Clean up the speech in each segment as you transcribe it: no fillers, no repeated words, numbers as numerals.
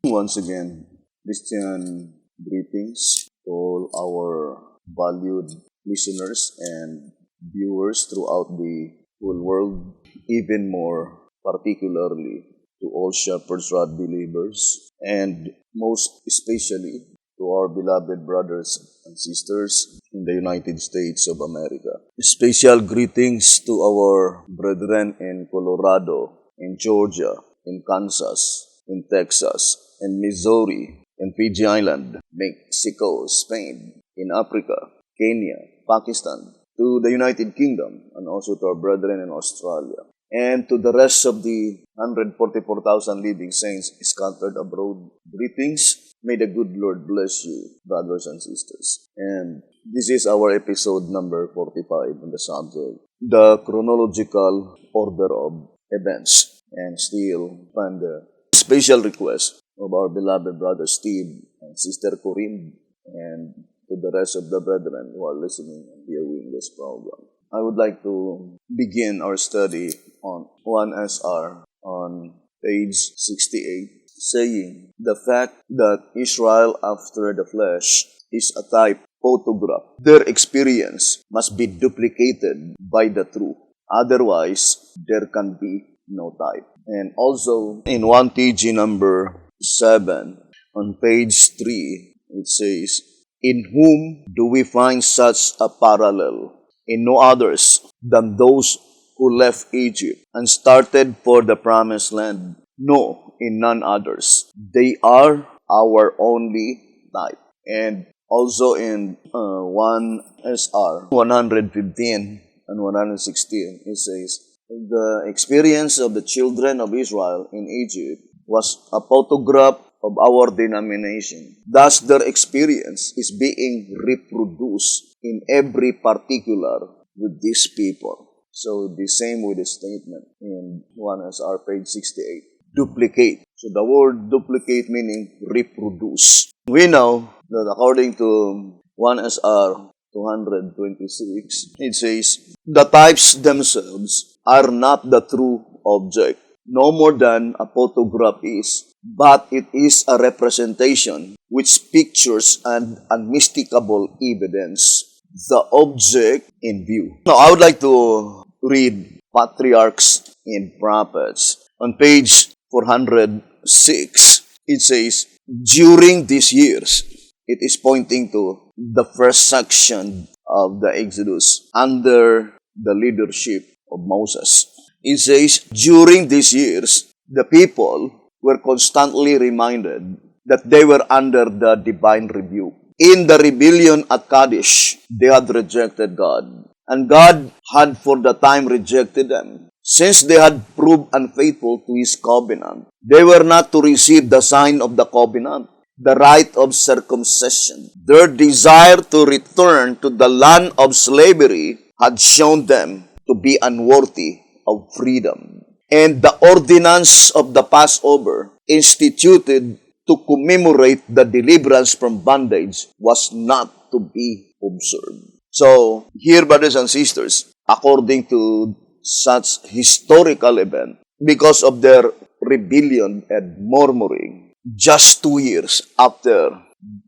Once again, Christian greetings to all our valued listeners and viewers throughout the whole world, even more particularly to all Shepherd's Rod believers, and most especially to our beloved brothers and sisters in the United States of America. Special greetings to our brethren in Colorado, in Georgia, in Kansas, in Texas, in Missouri, in Fiji Island, Mexico, Spain, in Africa, Kenya, Pakistan, to the United Kingdom, and also to our brethren in Australia, and to the rest of the 144,000 living saints scattered abroad. Greetings. May the good Lord bless you, brothers and sisters. And this is our episode number 45 on the subject, the chronological order of events, and still find the special request of our beloved brother Steve and sister Corinne, and to the rest of the brethren who are listening and viewing this program. I would like to begin our study on 1SR on page 68, saying the fact that Israel after the flesh is a type photograph. Their experience must be duplicated by the truth. Otherwise, there can be no type. And also in 1TG number 7 on page 3, it says, in whom do we find such a parallel? In no others than those who left Egypt and started for the promised land. No, in none others. They are our only type. And also in 1SR 115 and 116, it says, the experience of the children of Israel in Egypt was a photograph of our denomination. Thus, their experience is being reproduced in every particular with these people. So, the same with the statement in 1SR page 68. Duplicate. So, the word duplicate meaning reproduce. We know that according to 1SR 226, it says, the types themselves are not the true object, no more than a photograph is, but it is a representation which pictures an unmistakable evidence, the object in view. Now, I would like to read Patriarchs and Prophets. On page 406, it says, during these years, it is pointing to the first section of the Exodus under the leadership of Moses. It says, during these years, the people were constantly reminded that they were under the divine rebuke. In the rebellion at Kadesh, they had rejected God, and God had for the time rejected them. Since they had proved unfaithful to His covenant, they were not to receive the sign of the covenant, the rite of circumcision. Their desire to return to the land of slavery had shown them to be unworthy of freedom. And the ordinance of the Passover, instituted to commemorate the deliverance from bondage, was not to be observed. So, here, brothers and sisters, according to such historical event, because of their rebellion and murmuring, just 2 years after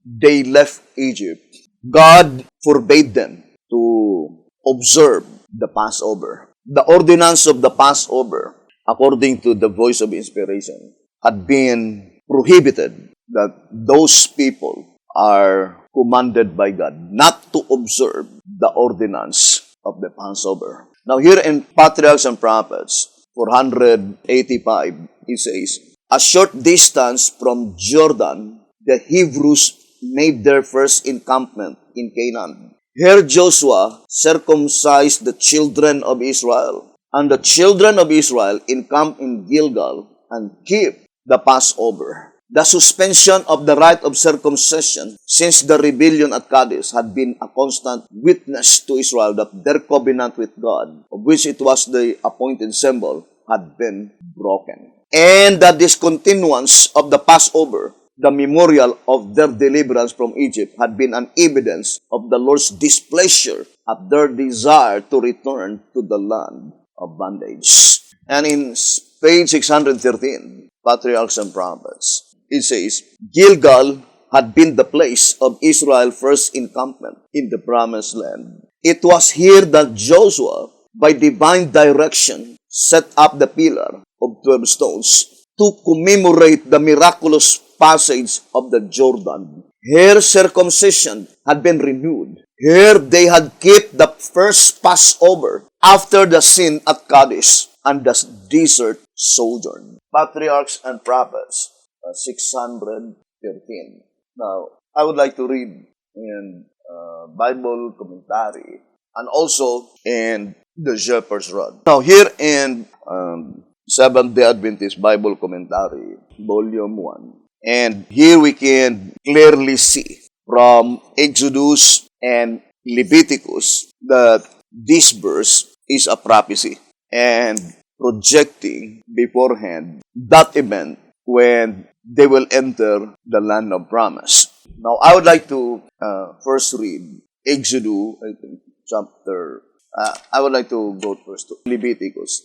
they left Egypt, God forbade them to observe the Passover. The ordinance of the Passover, according to the voice of inspiration, had been prohibited, that those people are commanded by God not to observe the ordinance of the Passover. Now here in Patriarchs and Prophets 485, it says, a short distance from Jordan, the Hebrews made their first encampment in Canaan. Here Joshua circumcised the children of Israel, and the children of Israel encamped in Gilgal and kept the Passover. The suspension of the rite of circumcision since the rebellion at Kadesh had been a constant witness to Israel that their covenant with God, of which it was the appointed symbol, had been broken. And the discontinuance of the Passover, the memorial of their deliverance from Egypt, had been an evidence of the Lord's displeasure at their desire to return to the land of bondage. And in page 613, Patriarchs and Prophets, it says, Gilgal had been the place of Israel's first encampment in the Promised Land. It was here that Joshua, by divine direction, set up the pillar of 12 stones to commemorate the miraculous passage of the Jordan. Here circumcision had been renewed. Here they had kept the first Passover after the sin at Kadesh and the desert sojourn. Patriarchs and Prophets, 613. Now, I would like to read in Bible commentary and also in the Shepherd's Rod. Now, here in Seventh-day Adventist Bible Commentary, Volume 1, and here we can clearly see from Exodus and Leviticus that this verse is a prophecy and projecting beforehand that event when they will enter the land of promise. Now, I would like to first read Exodus, I think, chapter. I would like to go first to Leviticus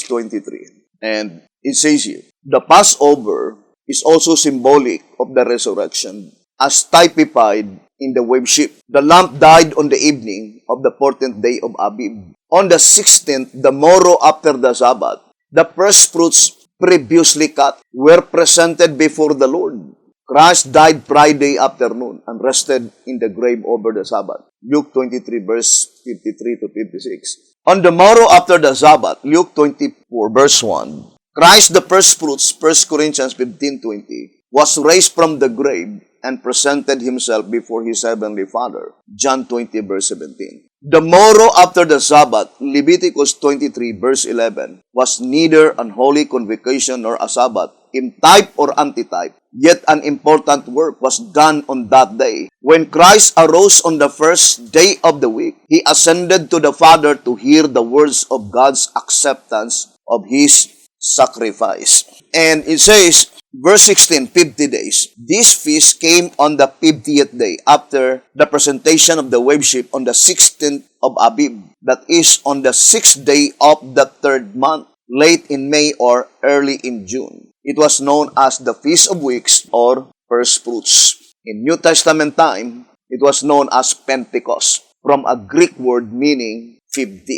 23. And it says here, the Passover is also symbolic of the resurrection, as typified in the wave sheep. The lamb died on the evening of the 14th day of Abib. On the 16th, the morrow after the Sabbath, the first fruits previously cut were presented before the Lord. Christ died Friday afternoon and rested in the grave over the Sabbath. Luke 23, verse 53 to 56. On the morrow after the Sabbath, Luke 24, verse 1, Christ the first fruits, 1 Corinthians 15:20, was raised from the grave and presented himself before his heavenly Father. John 20, verse 17. The morrow after the Sabbath, Leviticus 23, verse 11, was neither an holy convocation nor a Sabbath, in type or antitype. Yet an important work was done on that day. When Christ arose on the first day of the week, he ascended to the Father to hear the words of God's acceptance of his sacrifice. And it says, verse 16, 50 days. This feast came on the 50th day after the presentation of the wave sheep on the 16th of Abib, that is on the 6th day of the 3rd month, late in May or early in June. It was known as the Feast of Weeks or First Fruits. In New Testament time, it was known as Pentecost, from a Greek word meaning 50.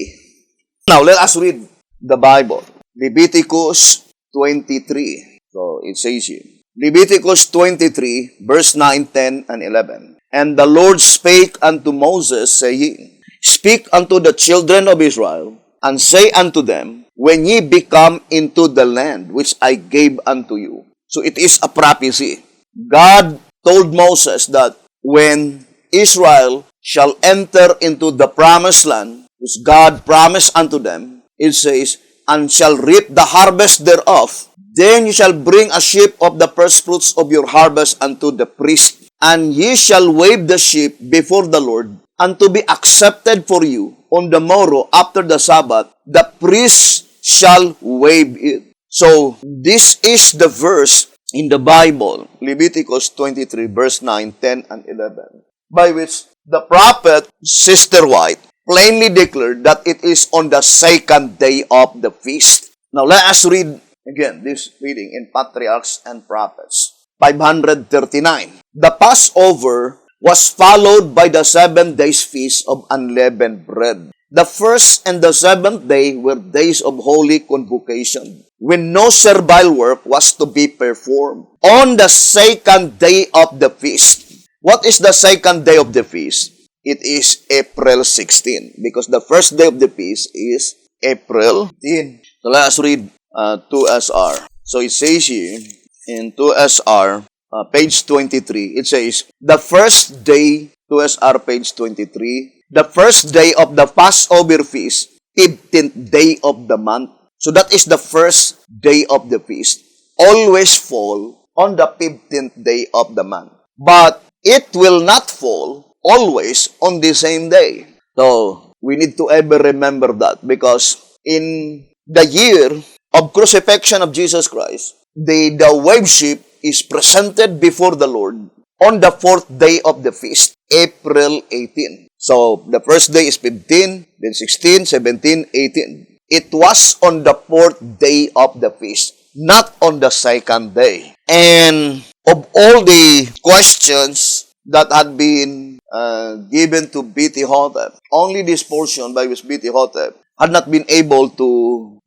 Now, let us read the Bible. Leviticus 23. So, it says here, Leviticus 23, verse 9, 10, and 11. And the Lord spake unto Moses, saying, Speak unto the children of Israel, and say unto them, when ye be come into the land which I gave unto you. So it is a prophecy. God told Moses that when Israel shall enter into the promised land, which God promised unto them, it says, and shall reap the harvest thereof, then ye shall bring a sheaf of the first fruits of your harvest unto the priest, and ye shall wave the sheep before the Lord, and to be accepted for you on the morrow after the Sabbath, the priest shall wave it. So, this is the verse in the Bible, Leviticus 23, verse 9, 10, and 11, by which the prophet, Sister White, plainly declared that it is on the 2nd day of the feast. Now, let us read again this reading in Patriarchs and Prophets, 539. The Passover was followed by the 7 days feast of unleavened bread. The 1st and the 7th day were days of holy convocation, when no servile work was to be performed. On the 2nd day of the feast. What is the 2nd day of the feast? It is April 16, because the 1st day of the feast is April 10. So let us read 2SR. So it says here in 2SR, page 23, it says, the first day, 2SR page 23, the first day of the Passover feast, 15th day of the month. So that is the first day of the feast. Always fall on the 15th day of the month. But it will not fall always on the same day. So, we need to ever remember that because in the year of crucifixion of Jesus Christ, the worship is presented before the Lord on the 4th day of the feast, April 18. So, the first day is 15, then 16, 17, 18. It was on the 4th day of the feast, not on the 2nd day. And of all the questions that had been given to B.T. Hotep, only this portion by which B.T. Hotep had not been able to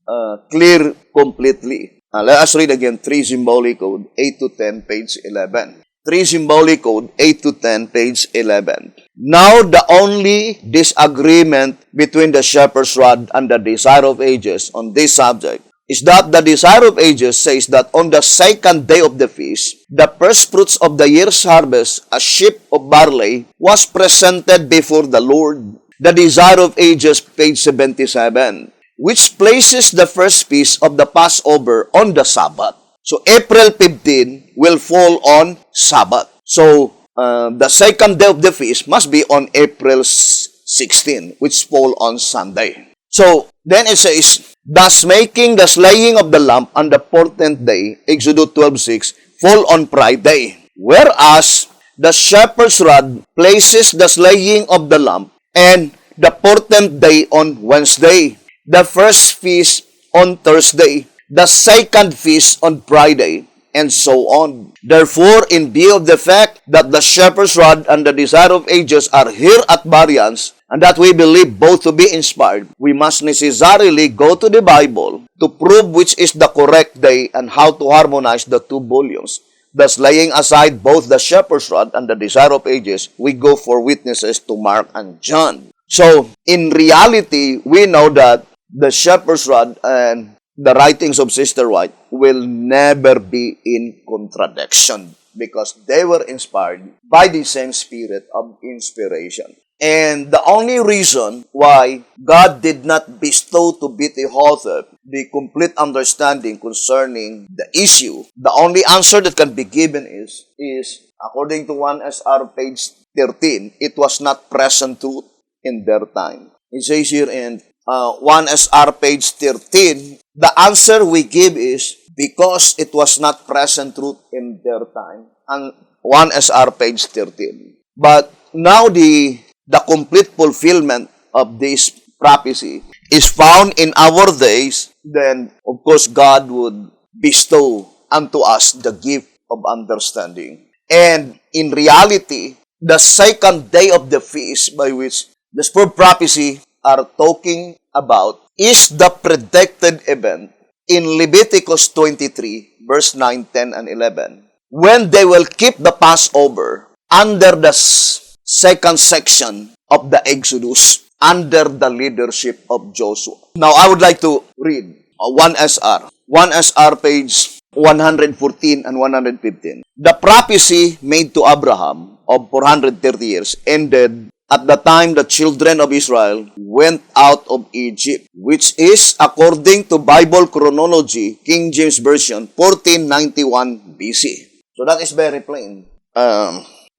clear completely. Let us read again 3 Symbolic Code, 8 to 10, page 11. 3 Symbolic Code, 8 to 10, page 11. Now, the only disagreement between the shepherd's rod and the desire of ages on this subject is that the desire of ages says that on the 2nd day of the feast, the first fruits of the year's harvest, a sheaf of barley, was presented before the Lord. The desire of ages, page 77, which places the first feast of the Passover on the Sabbath. So, April 15 will fall on Sabbath. So, the 2nd day of the feast must be on April 16, which fall on Sunday. So, then it says, thus making the slaying of the lamb on the 14th day, Exodus 12:6, fall on Friday. Whereas, the shepherd's rod places the slaying of the lamb and the 14th day on Wednesday, the first feast on Thursday, the 2nd feast on Friday, and so on. Therefore, in view of the fact that the shepherd's rod and the desire of ages are here at variance, and that we believe both to be inspired, we must necessarily go to the Bible to prove which is the correct day and how to harmonize the two volumes. Thus, laying aside both the shepherd's rod and the desire of ages, we go for witnesses to Mark and John. So, in reality, we know that the shepherd's rod and the writings of Sister White will never be in contradiction because they were inspired by the same spirit of inspiration. And the only reason why God did not bestow to B.T. Hotep the complete understanding concerning the issue, the only answer that can be given is according to 1SR page 13, it was not present truth in their time. It says here in 1SR page 13, the answer we give is because it was not present truth in their time. And 1SR page 13. But now the complete fulfillment of this prophecy is found in our days, then of course God would bestow unto us the gift of understanding. And in reality, the 2nd day of the feast by which the spirit prophecy are talking about is the predicted event in Leviticus 23, verse 9, 10, and 11, when they will keep the Passover under the 2nd section of the Exodus, under the leadership of Joshua. Now, I would like to read 1SR. 1SR page 114 and 115. The prophecy made to Abraham of 430 years ended at the time the children of Israel went out of Egypt, which is, according to Bible chronology, King James Version, 1491 BC. So that is very plain.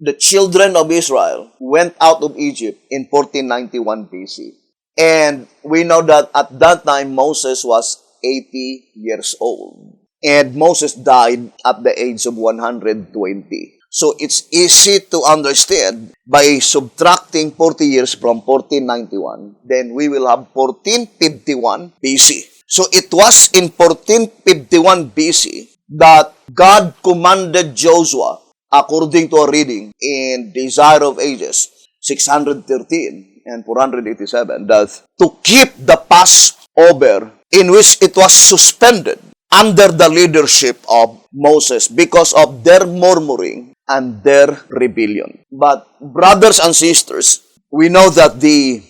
The children of Israel went out of Egypt in 1491 BC. And we know that at that time, Moses was 80 years old. And Moses died at the age of 120. So it's easy to understand by subtracting 40 years from 1491, then we will have 1451 BC. So it was in 1451 BC that God commanded Joshua, according to a reading in Desire of Ages 613 and 487, that to keep the Passover in which it was suspended under the leadership of Moses because of their murmuring and their rebellion. But brothers and sisters, we know that the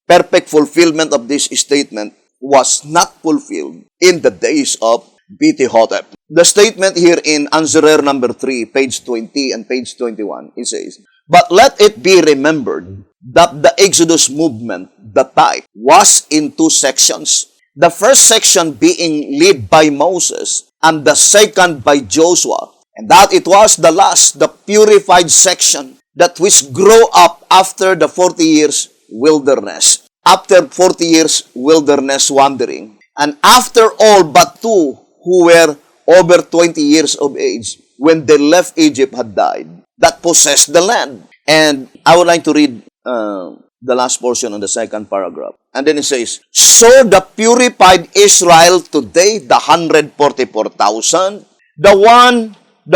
perfect fulfillment of this statement was not fulfilled in the days of B.T. Hotep. The statement here in Answerer number 3, page 20 and page 21, it says, but let it be remembered that the Exodus movement, the type, was in two sections. The first section being led by Moses and the second by Joshua. And that it was the last, the purified section that which grow up after the 40 years wilderness. After 40 years wilderness wandering. And after all but two who were over 20 years of age when they left Egypt had died, that possessed the land. And I would like to read the last portion on the second paragraph. And then it says, so the purified Israel today, the 144,000, the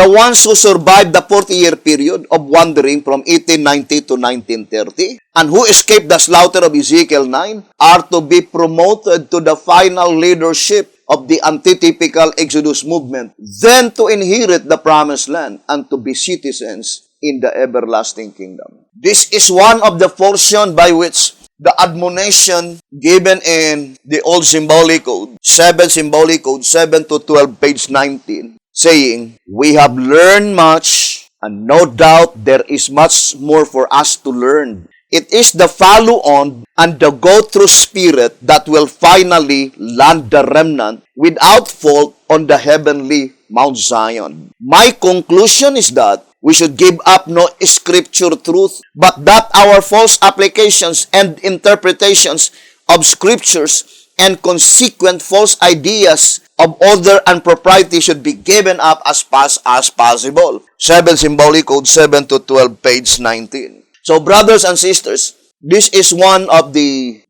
ones who survived the 40-year period of wandering from 1890 to 1930, and who escaped the slaughter of Ezekiel 9, are to be promoted to the final leadership of the antitypical Exodus movement, then to inherit the promised land and to be citizens in the everlasting kingdom. This is one of the portions by which the admonition given in the old Symbolic Code, 7 Symbolic Code, 7 to 12, page 19, saying, we have learned much, and no doubt there is much more for us to learn. It is the follow-on and the go-through spirit that will finally land the remnant without fault on the heavenly Mount Zion. My conclusion is that we should give up no scripture truth, but that our false applications and interpretations of scriptures and consequent false ideas of order and propriety should be given up as fast as possible. 7 Symbolic Code, 7 to 12, page 19. So, brothers and sisters, this is one of the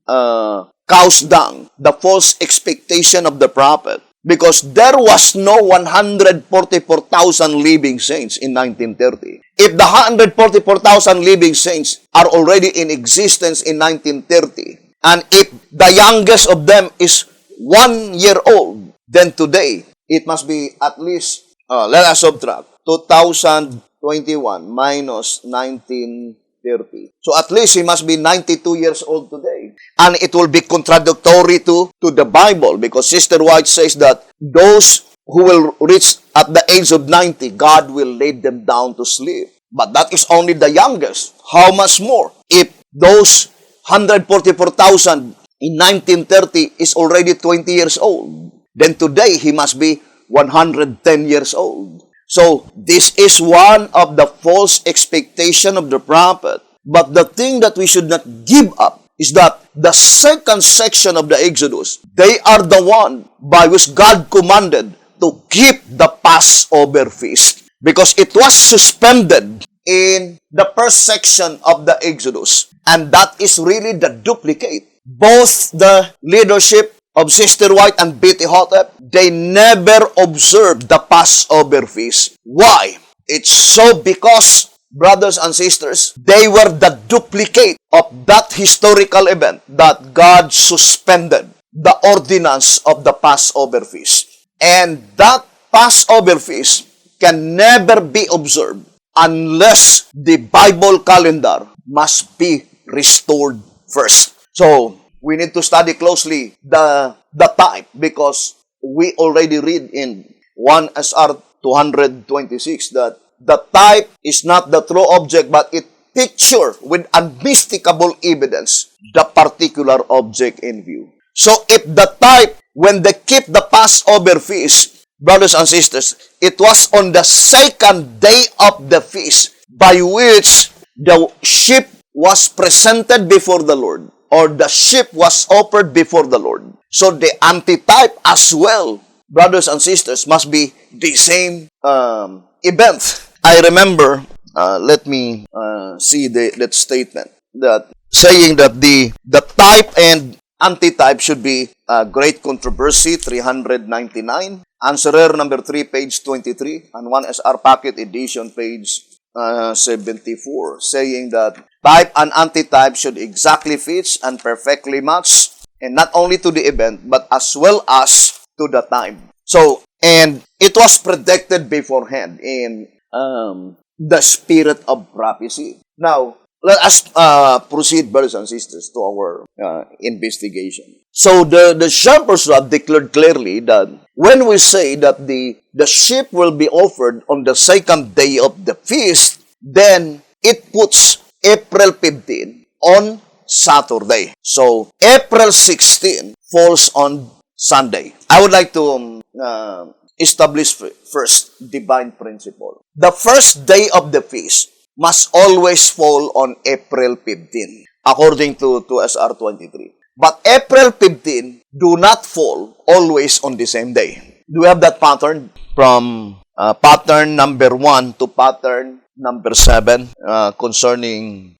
cow's dung, the false expectation of the prophet. Because there was no 144,000 living saints in 1930. If the 144,000 living saints are already in existence in 1930, and if the youngest of them is 1 year old, then today, it must be at least, let us subtract, 2021 minus 1930. So at least he must be 92 years old today. And it will be contradictory to the Bible, because Sister White says that those who will reach at the age of 90, God will lay them down to sleep. But that is only the youngest. How much more? If those 144,000 in 1930 is already 20 years old, then today he must be 110 years old. So, this is one of the false expectation of the prophet. But the thing that we should not give up is that the second section of the Exodus, they are the one by which God commanded to keep the Passover feast. Because it was suspended in the first section of the Exodus. And that is really the duplicate. Both the leadership of Sister White and Betty Hotep, they never observed the Passover feast. Why? It's so because, brothers and sisters, they were the duplicate of that historical event that God suspended the ordinance of the Passover feast. And that Passover feast can never be observed unless the Bible calendar must be restored first. So, we need to study closely the type, because we already read in 1 SR 226 that the type is not the true object, but it pictures with unmistakable evidence the particular object in view. So if the type, when they keep the Passover feast, brothers and sisters, it was on the second day of the feast by which the sheep was presented before the Lord, or the sheep was offered before the Lord. So the antitype as well, brothers and sisters, must be the same event. I remember, let me see that statement, that saying that the type and antitype should be Great Controversy, 399, Answerer number 3, page 23, and 1SR Packet Edition, page 74, saying that type and antitype should exactly fit and perfectly match, and not only to the event, but as well as to the time. So, and it was predicted beforehand in the spirit of prophecy. Now, let us proceed, brothers and sisters, to our investigation. So, the Shepherd's Rod declared clearly that when we say that the sheep will be offered on the second day of the feast, then it puts April 15 on Saturday. So, April 16 falls on Sunday. I would like to establish first divine principle. The first day of the feast must always fall on April 15, according to SR 23. But April 15 do not fall always on the same day. Do we have that pattern? From pattern number 1 to pattern number 7 concerning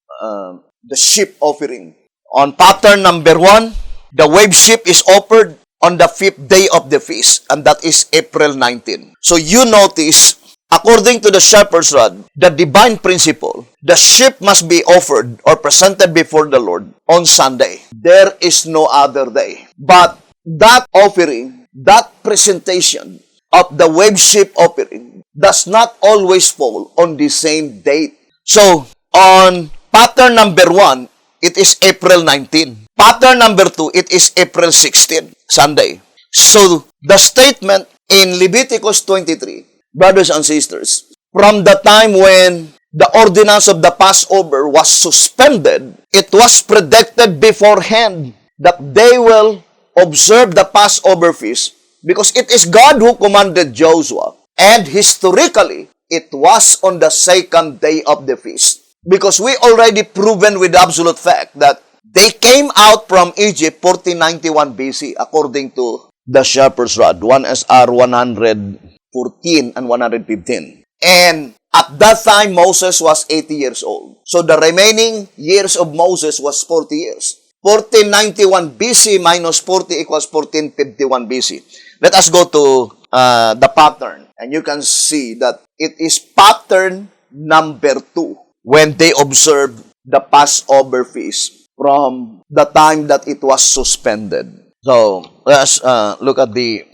the sheep offering. On pattern number 1, the wave sheep is offered on the 5th day of the feast, and that is April 19. So you notice, according to the shepherd's rod, the divine principle, the sheep must be offered or presented before the Lord on Sunday. There is no other day. But that offering, that presentation of the wave sheep offering does not always fall on the same date. So, on pattern number 1, it is April 19. Pattern number 2, it is April 16, Sunday. So, the statement in Leviticus 23, brothers and sisters, from the time when the ordinance of the Passover was suspended, it was predicted beforehand that they will observe the Passover feast because it is God who commanded Joshua. And historically, it was on the 2nd day of the feast. Because we already proven with absolute fact that they came out from Egypt 1491 BC according to the shepherd's rod, 1 SR 114 and 115. And at that time, Moses was 80 years old. So the remaining years of Moses was 40 years. 1491 BC minus 40 equals 1451 BC. Let us go to the pattern. And you can see that it is pattern number 2 when they observed the Passover feast from the time that it was suspended. So let's look at the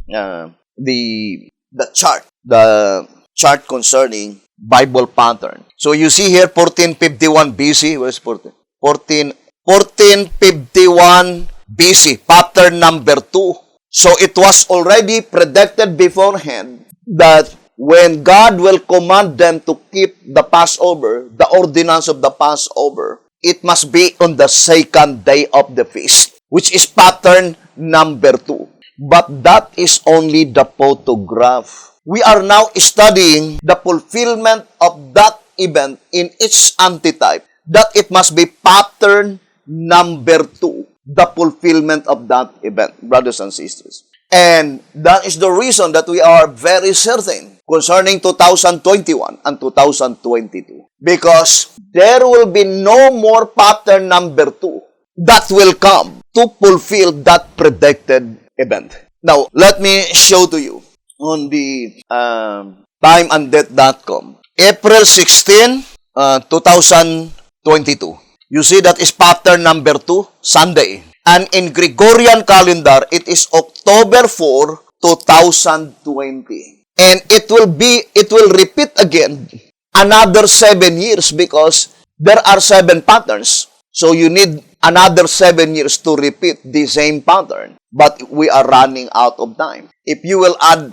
chart, the chart concerning Bible pattern. So you see here 1451 BC. Where's 1451 BC, pattern number 2. So it was already predicted beforehand that when God will command them to keep the Passover, the ordinance of the Passover, it must be on the 2nd day of the feast, which is pattern number 2. But that is only the photograph. We are now studying the fulfillment of that event in its antitype, that it must be pattern number 2, the fulfillment of that event, brothers and sisters. And that is the reason that we are very certain concerning 2021 and 2022. Because there will be no more pattern number 2 that will come to fulfill that predicted event. Now, let me show to you on the timeanddate.com. April 16, 2022. You see that is pattern number 2, Sunday. And in Gregorian calendar, it is October 4, 2020. And it will repeat again another 7 years because there are 7 patterns. So you need another 7 years to repeat the same pattern. But we are running out of time. If you will add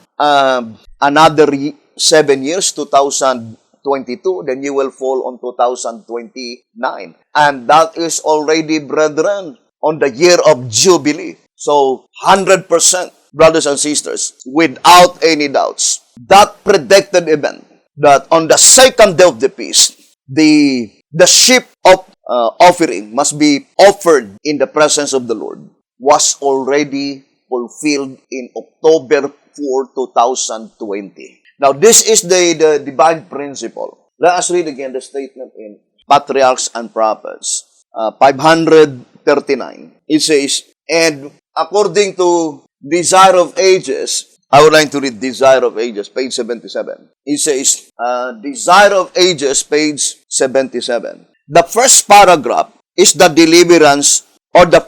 another 7 years, 2022, then you will fall on 2029. And that is already, brethren, on the year of Jubilee. So, 100%, brothers and sisters, without any doubts, that predicted event, that on the 2nd day of the feast, the sheep of offering must be offered in the presence of the Lord, was already fulfilled in October 4, 2020. Now, this is the divine principle. Let us read again the statement in Patriarchs and Prophets, 539. It says, and according to Desire of Ages, I would like to read Desire of Ages, page 77. It says, Desire of Ages, page 77. The first paragraph is the deliverance or the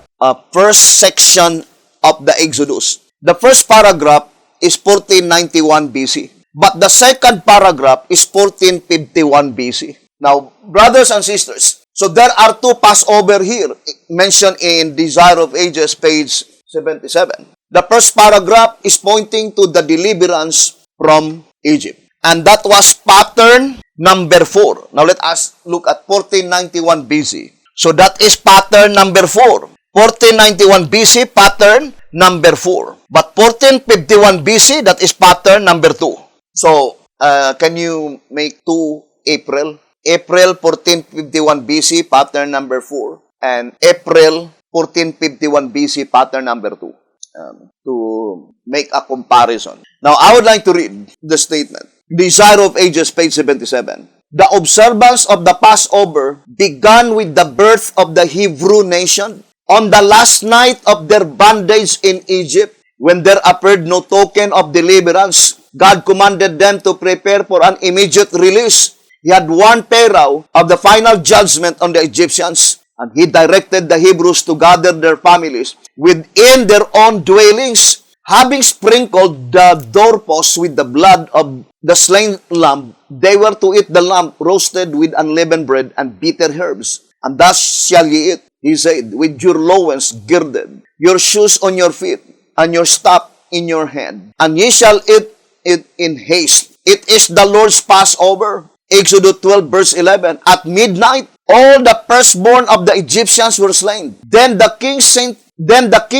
first section of the Exodus. The first paragraph is 1491 BC. But the second paragraph is 1451 BC. Now, brothers and sisters, so there are 2 Passover here mentioned in Desire of Ages, page 77. The first paragraph is pointing to the deliverance from Egypt. And that was pattern number 4. Now, let us look at 1491 BC. So, that is pattern number 4. 1491 BC, pattern number 4. But 1451 BC, that is pattern number 2. So, can you make 2 April? April 1451 BC, pattern number 4. And April 1451 BC, pattern number 2. To make a comparison. Now, I would like to read the statement. Desire of Ages, page 77. The observance of the Passover began with the birth of the Hebrew nation. On the last night of their bondage in Egypt, when there appeared no token of deliverance, God commanded them to prepare for an immediate release. He had warned Pharaoh of the final judgment on the Egyptians, and he directed the Hebrews to gather their families within their own dwellings, having sprinkled the doorposts with the blood of the slain lamb. They were to eat the lamb roasted with unleavened bread and bitter herbs. And thus shall ye eat, he said, with your loins girded, your shoes on your feet, and your staff in your hand. And ye shall eat it in haste. It is the Lord's Passover. Exodus 12 verse 11. At midnight, all the firstborn of the Egyptians were slain. Then the king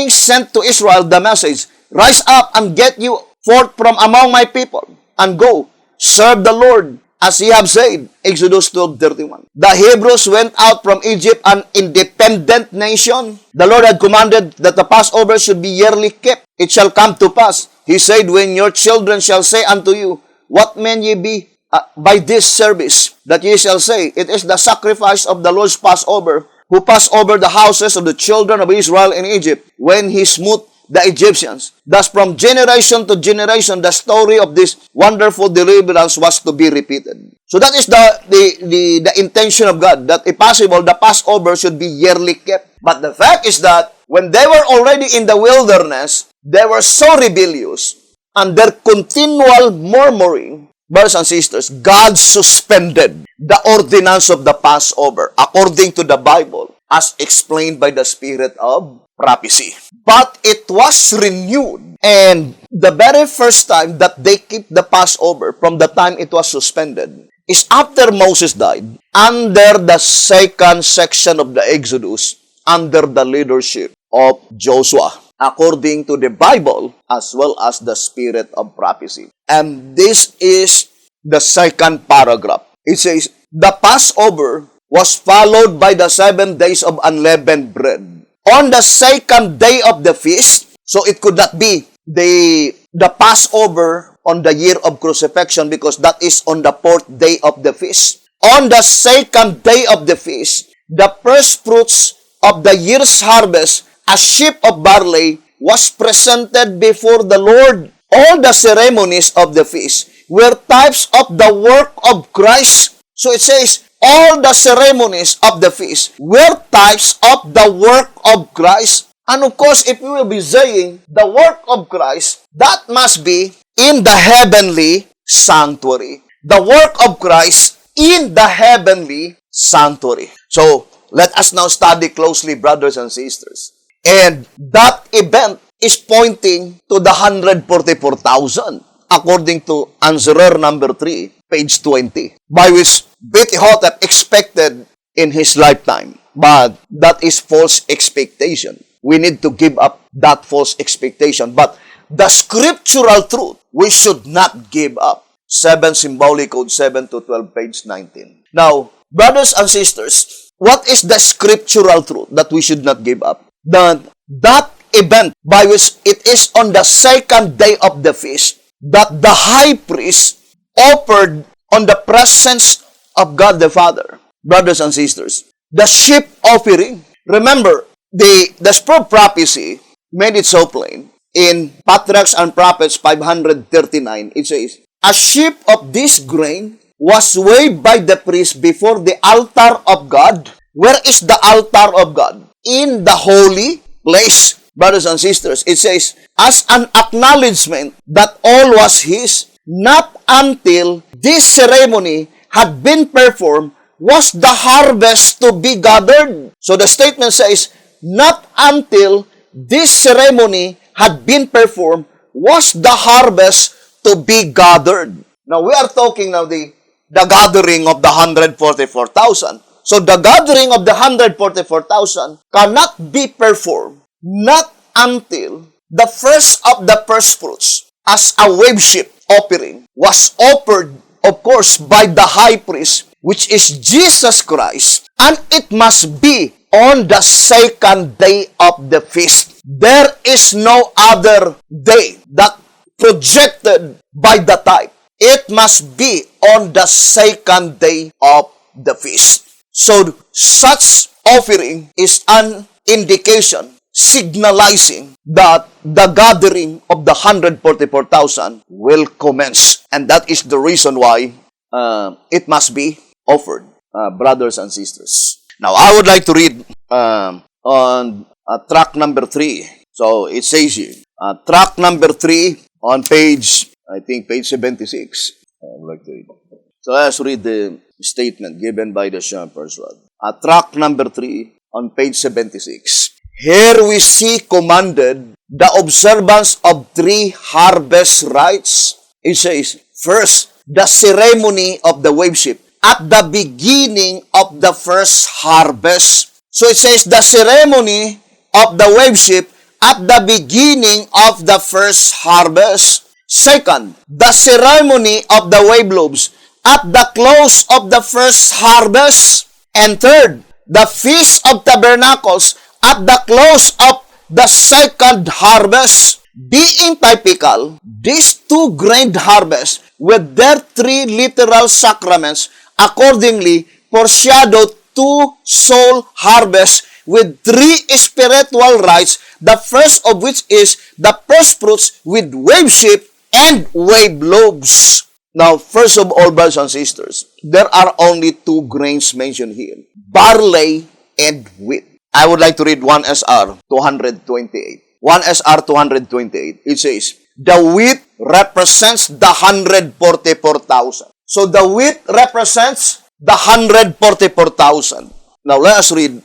sent to Israel the message, rise up and get you forth from among my people, and go, serve the Lord, as ye have said. Exodus 12:31. The Hebrews went out from Egypt an independent nation. The Lord had commanded that the Passover should be yearly kept. It shall come to pass, he said, when your children shall say unto you, what men ye be by this service? That ye shall say, it is the sacrifice of the Lord's Passover, who passed over the houses of the children of Israel in Egypt, when he smote the Egyptians. Thus, from generation to generation, the story of this wonderful deliverance was to be repeated. So that is the intention of God, that if possible, the Passover should be yearly kept. But the fact is that when they were already in the wilderness, they were so rebellious, and their continual murmuring, brothers and sisters, God suspended the ordinance of the Passover according to the Bible, as explained by the spirit of prophecy. But it was renewed, and the very first time that they keep the Passover from the time it was suspended is after Moses died, under the second section of the Exodus, under the leadership of Joshua, according to the Bible as well as the spirit of prophecy. And this is the second paragraph. It says, the Passover was followed by the 7 days of unleavened bread. On the second day of the feast, so it could not be the Passover on the year of crucifixion, because that is on the 4th day of the feast. On the second day of the feast, the first fruits of the year's harvest, a sheaf of barley, was presented before the Lord. All the ceremonies of the feast were types of the work of Christ. So it says, all the ceremonies of the feast were types of the work of Christ. And of course, if we will be saying the work of Christ, that must be in the heavenly sanctuary. The work of Christ in the heavenly sanctuary. So, let us now study closely, brothers and sisters. And that event is pointing to the 144,000, according to Answerer number 3, page 20, by which Bethihotep expected in his lifetime. But that is false expectation. We need to give up that false expectation. But the scriptural truth, we should not give up. 7 Symbolic Code 7 to 12, page 19. Now, brothers and sisters, what is the scriptural truth that we should not give up? That event by which it is on the second day of the feast that the high priest offered on the presence of God the Father. Brothers and sisters, the sheep offering. Remember, the spirit of prophecy made it so plain. In Patriarchs and Prophets 539, it says, a sheep of this grain was waved by the priest before the altar of God. Where is the altar of God? In the holy place. Brothers and sisters, it says, as an acknowledgement that all was his, not until this ceremony had been performed was the harvest to be gathered. So the statement says, not until this ceremony had been performed was the harvest to be gathered. Now we are talking now the gathering of the 144,000. So the gathering of the 144,000 cannot be performed not until the first of the first fruits as a worship offering was offered, of course, by the high priest, which is Jesus Christ, and it must be on the second day of the feast. There is no other day that projected by the type. It must be on the second day of the feast. So, such offering is an indication signalizing that the gathering of the 144,000 will commence. And that is the reason why it must be offered, brothers and sisters. Now, I would like to read on tract number 3. So, it says here, tract number 3 on page 76. I would like to read. So, let's read the statement given by the shepherd's rod. Tract number 3 on page 76. Here we see commanded the observance of 3 harvest rites. It says, first, the ceremony of the worship at the beginning of the first harvest. So it says the ceremony of the worship at the beginning of the first harvest. Second, the ceremony of the wave lobes at the close of the first harvest. And third, the Feast of Tabernacles at the close of the second harvest. Being typical, these 2 grained harvests with their 3 literal sacraments accordingly foreshadowed 2 soul harvests with 3 spiritual rites, the first of which is the first fruits with worship and wave lobes. Now, first of all, brothers and sisters, there are only 2 grains mentioned here, barley and wheat. I would like to read 1 SR 228. 1 SR 228. It says, the wheat represents the 144,000. So the wheat represents the 144,000. Now let us read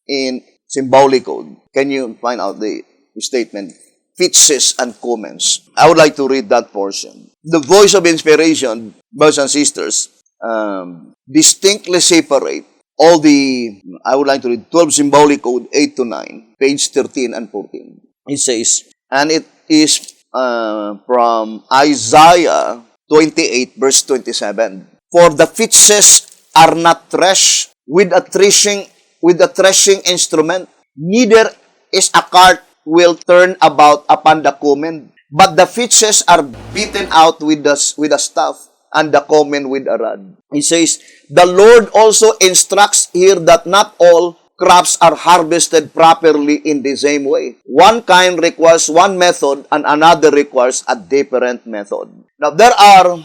in Symbolic Code. Can you find out the statement? Fixes and comments. I would like to read that portion. The voice of inspiration, brothers and sisters, distinctly separate all the, I would like to read 12 Symbolic Code 8 to 9, page 13 and 14. It says, and it is from Isaiah 28 verse 27. For the fixes are not threshed with a threshing instrument, neither is a cart will turn about upon the comen, but the fixes are beaten out with a staff, and the comen with a rod. He says, the Lord also instructs here that not all crops are harvested properly in the same way. One kind requires one method, and another requires a different method. Now, there are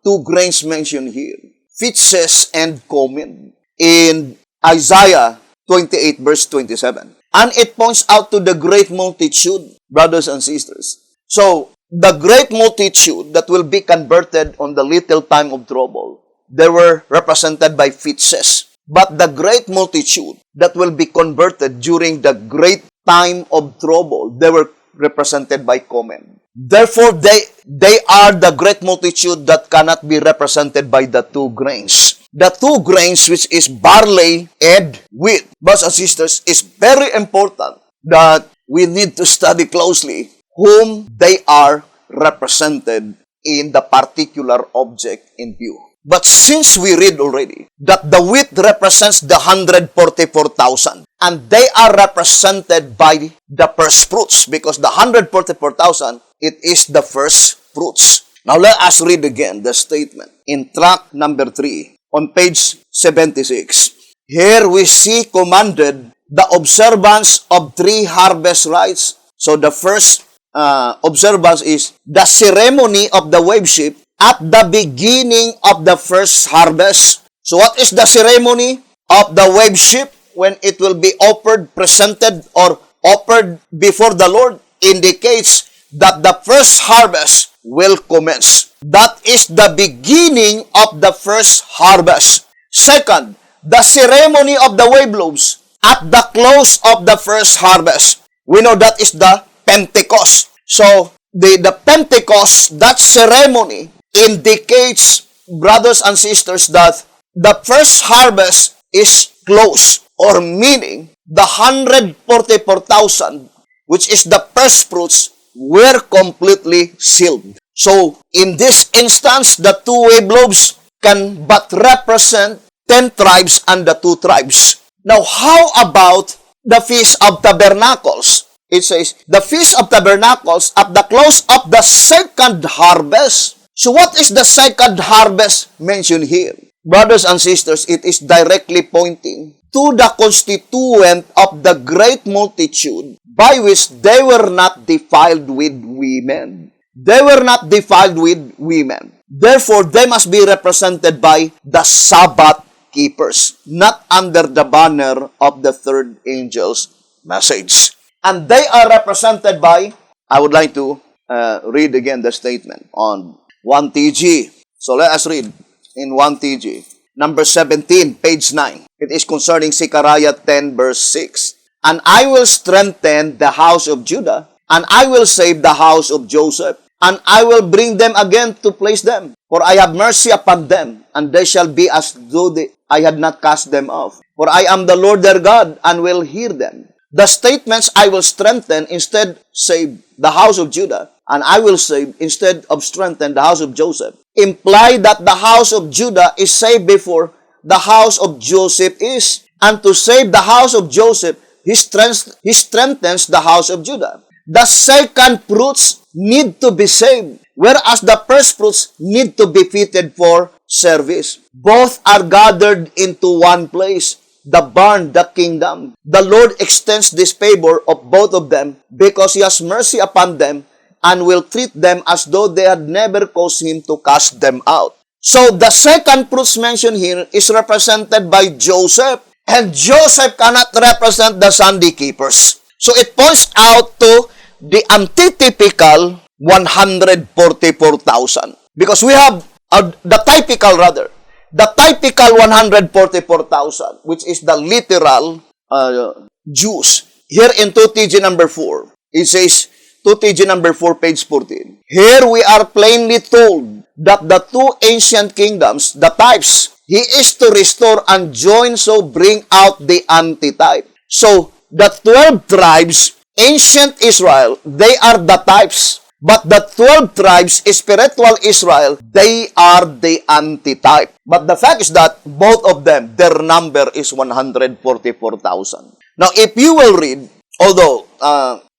2 grains mentioned here, fixes and comen, in Isaiah 28 verse 27. And it points out to the great multitude, brothers and sisters. So, the great multitude that will be converted on the little time of trouble, they were represented by fixes. But the great multitude that will be converted during the great time of trouble, they were represented by comen. Therefore, they are the great multitude that cannot be represented by the 2 grains. The 2 grains, which is barley and wheat, brothers and sisters, is very important that we need to study closely whom they are represented in the particular object in view. But since we read already that the wheat represents the 144,000, and they are represented by the first fruits, because the 144,000, it is the first fruits. Now let us read again the statement in tract number 3 on page 76. Here we see commanded the observance of 3 harvest rites. So the first observance is the ceremony of the worship at the beginning of the first harvest. So what is the ceremony of the worship when it will be offered, presented, or offered before the Lord? Indicates that the first harvest will commence. That is the beginning of the first harvest. Second, the ceremony of the wave lobes at the close of the first harvest. We know that is the Pentecost. So, the Pentecost, that ceremony, indicates, brothers and sisters, that the first harvest is close, or meaning the 144,000 which is the first fruits, were completely sealed. So, in this instance, the two wave loaves can but represent 10 tribes and the 2 tribes. Now, how about the Feast of Tabernacles? It says, the Feast of Tabernacles at the close of the second harvest. So, what is the second harvest mentioned here? Brothers and sisters, it is directly pointing to the constituent of the great multitude by which they were not defiled with women. They were not defiled with women. Therefore, they must be represented by the Sabbath keepers, not under the banner of the third angel's message. And they are represented by, I would like to read again the statement on 1TG. So let us read in 1TG. Number 17, page 9. It is concerning Zechariah 10, verse 6. And I will strengthen the house of Judah, and I will save the house of Joseph, and I will bring them again to place them. For I have mercy upon them, and they shall be as though I had not cast them off. For I am the Lord their God, and will hear them. The statements, I will strengthen, instead save the house of Judah, and I will save, instead of strengthen the house of Joseph, imply that the house of Judah is saved before the house of Joseph is. And to save the house of Joseph, he strengthens the house of Judah. The second fruits need to be saved, whereas the first fruits need to be fitted for service. Both are gathered into one place, the barn, the kingdom. The Lord extends this favor of both of them because He has mercy upon them and will treat them as though they had never caused Him to cast them out. So the second fruits mentioned here is represented by Joseph, and Joseph cannot represent the Sunday keepers. So it points out to the antitypical 144,000. Because we have the typical 144,000, which is the literal Jews. Here in 2TG number 4, it says, 2TG number 4, page 14. Here we are plainly told that the two ancient kingdoms, the types, He is to restore and join, so bring out the antitype. So, the 12 tribes, ancient Israel, they are the types. But the 12 tribes, spiritual Israel, they are the antitype. But the fact is that both of them, their number is 144,000. Now, if you will read, although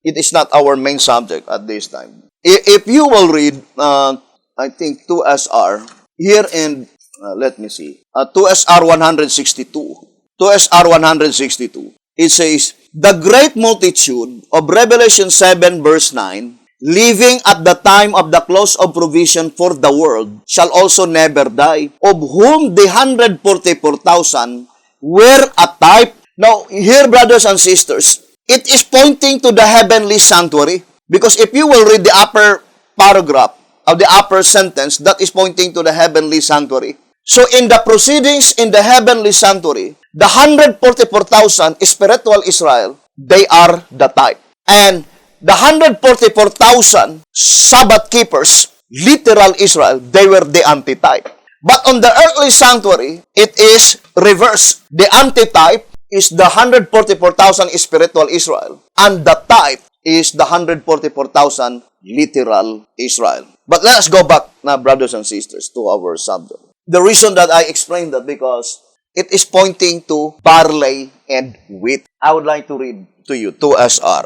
it is not our main subject at this time, if you will read, I think 2SR, here in, let me see, 2SR 162. 2SR 162. It says, the great multitude of Revelation 7 verse 9, living at the time of the close of provision for the world, shall also never die, of whom the 144,000 were a type. Now, here, brothers and sisters, it is pointing to the heavenly sanctuary, because if you will read the upper paragraph of the upper sentence, that is pointing to the heavenly sanctuary. So, in the proceedings in the heavenly sanctuary, the 144,000 spiritual Israel, they are the type. And the 144,000 Sabbath keepers, literal Israel, they were the antitype. But on the earthly sanctuary, it is reversed. The antitype is the 144,000 spiritual Israel, and the type is the 144,000 literal Israel. But let us go back now, brothers and sisters, to our subject. The reason that I explained that, because it is pointing to barley and wheat. I would like to read to you 2SR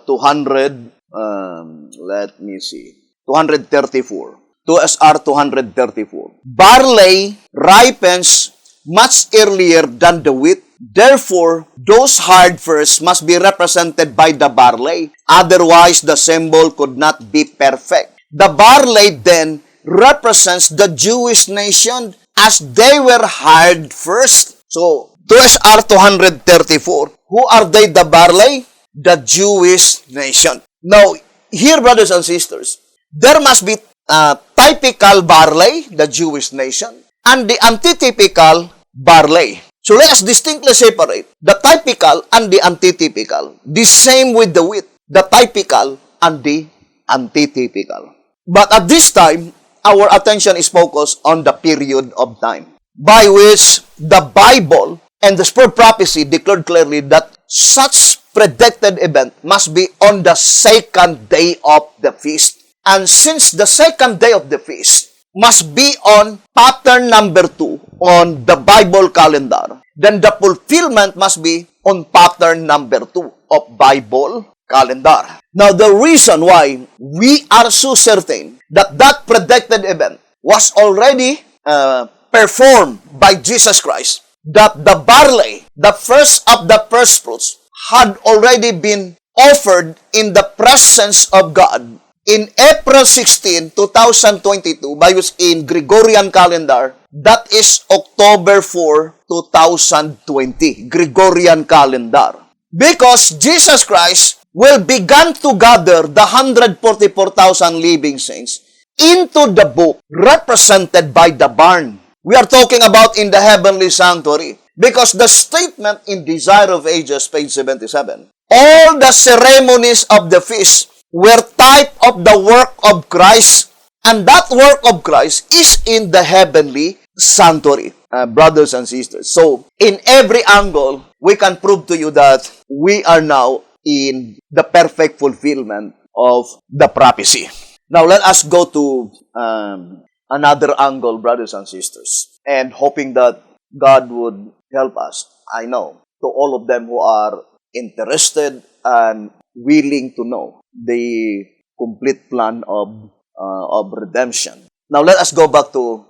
200, let me see, 234. 2SR 234. Barley ripens much earlier than the wheat. Therefore, those hard first must be represented by the barley. Otherwise, the symbol could not be perfect. The barley then represents the Jewish nation as they were hard first. So, 2SR 234. Who are they, the barley? The Jewish nation. Now, here, brothers and sisters, there must be typical barley, the Jewish nation, and the antitypical barley. So let us distinctly separate the typical and the antitypical. The same with the wheat, the typical and the antitypical. But at this time, our attention is focused on the period of time by which the Bible and the spirit prophecy declared clearly that such predicted event must be on the second day of the feast. And since the second day of the feast must be on pattern number 2 on the Bible calendar, then the fulfillment must be on pattern number 2 of Bible calendar. Now, the reason why we are so certain that that predicted event was already performed by Jesus Christ, that the barley, the first of the first fruits, had already been offered in the presence of God in April 16, 2022, by which in Gregorian calendar, that is October 4, 2020, Gregorian calendar. Because Jesus Christ will begin to gather the 144,000 living saints into the book represented by the barn. We are talking about in the heavenly sanctuary. Because the statement in Desire of Ages, page 77, all the ceremonies of the feast were type of the work of Christ, and that work of Christ is in the heavenly sanctuary, brothers and sisters. So, in every angle, we can prove to you that we are now in the perfect fulfillment of the prophecy. Now, let us go to another angle, brothers and sisters, and hoping that God would help us, I know, to all of them who are interested and willing to know the complete plan of redemption. Now, let us go back to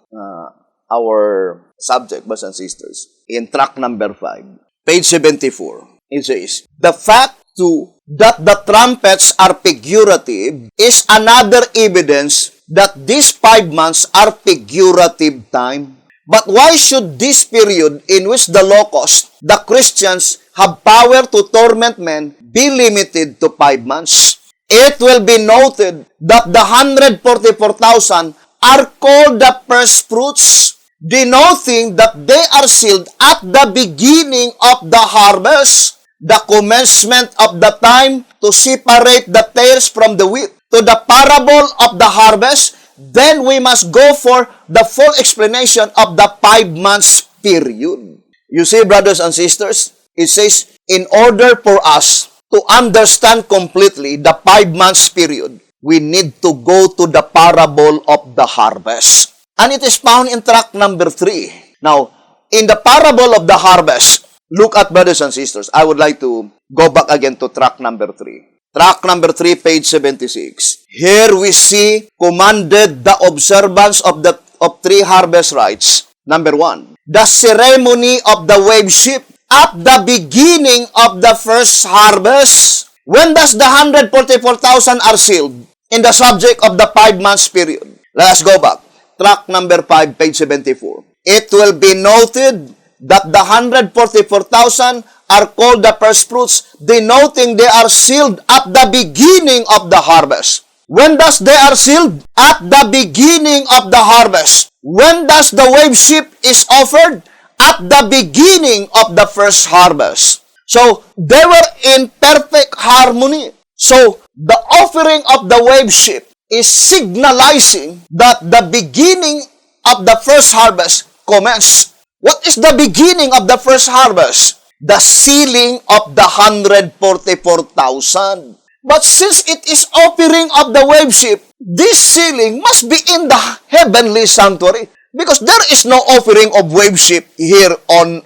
our subject, brothers and sisters. In tract number 5, page 74, it says, the fact too that the trumpets are figurative is another evidence that these 5 months are figurative time. But why should this period in which the locusts, the Christians, have power to torment men be limited to 5 months? It will be noted that the 144,000 are called the first fruits, denoting that they are sealed at the beginning of the harvest, the commencement of the time to separate the tares from the wheat. To the parable of the harvest, then we must go for the full explanation of the 5 months period. You see, brothers and sisters, it says, in order for us to understand completely the 5 months period, we need to go to the parable of the harvest. And it is found in tract number 3. Now, in the parable of the harvest, look at, brothers and sisters, I would like to go back again to tract number 3. Tract number 3, page 76. Here we see commanded the observance of 3 harvest rites. Number 1, the ceremony of the wave sheep at the beginning of the first harvest. When does the 144,000 are sealed? In the subject of the 5 months period. Let us go back. Tract number 5, page 74. It will be noted that the 144,000 are called the first fruits, denoting they are sealed at the beginning of the harvest. When does they are sealed? At the beginning of the harvest. When does the wave sheep is offered? At the beginning of the first harvest. So, they were in perfect harmony. So, the offering of the wave sheep is signalizing that the beginning of the first harvest commenced. What is the beginning of the first harvest? The sealing of the 144,000. But since it is offering of the wave sheep, this sealing must be in the heavenly sanctuary. Because there is no offering of wave sheep here on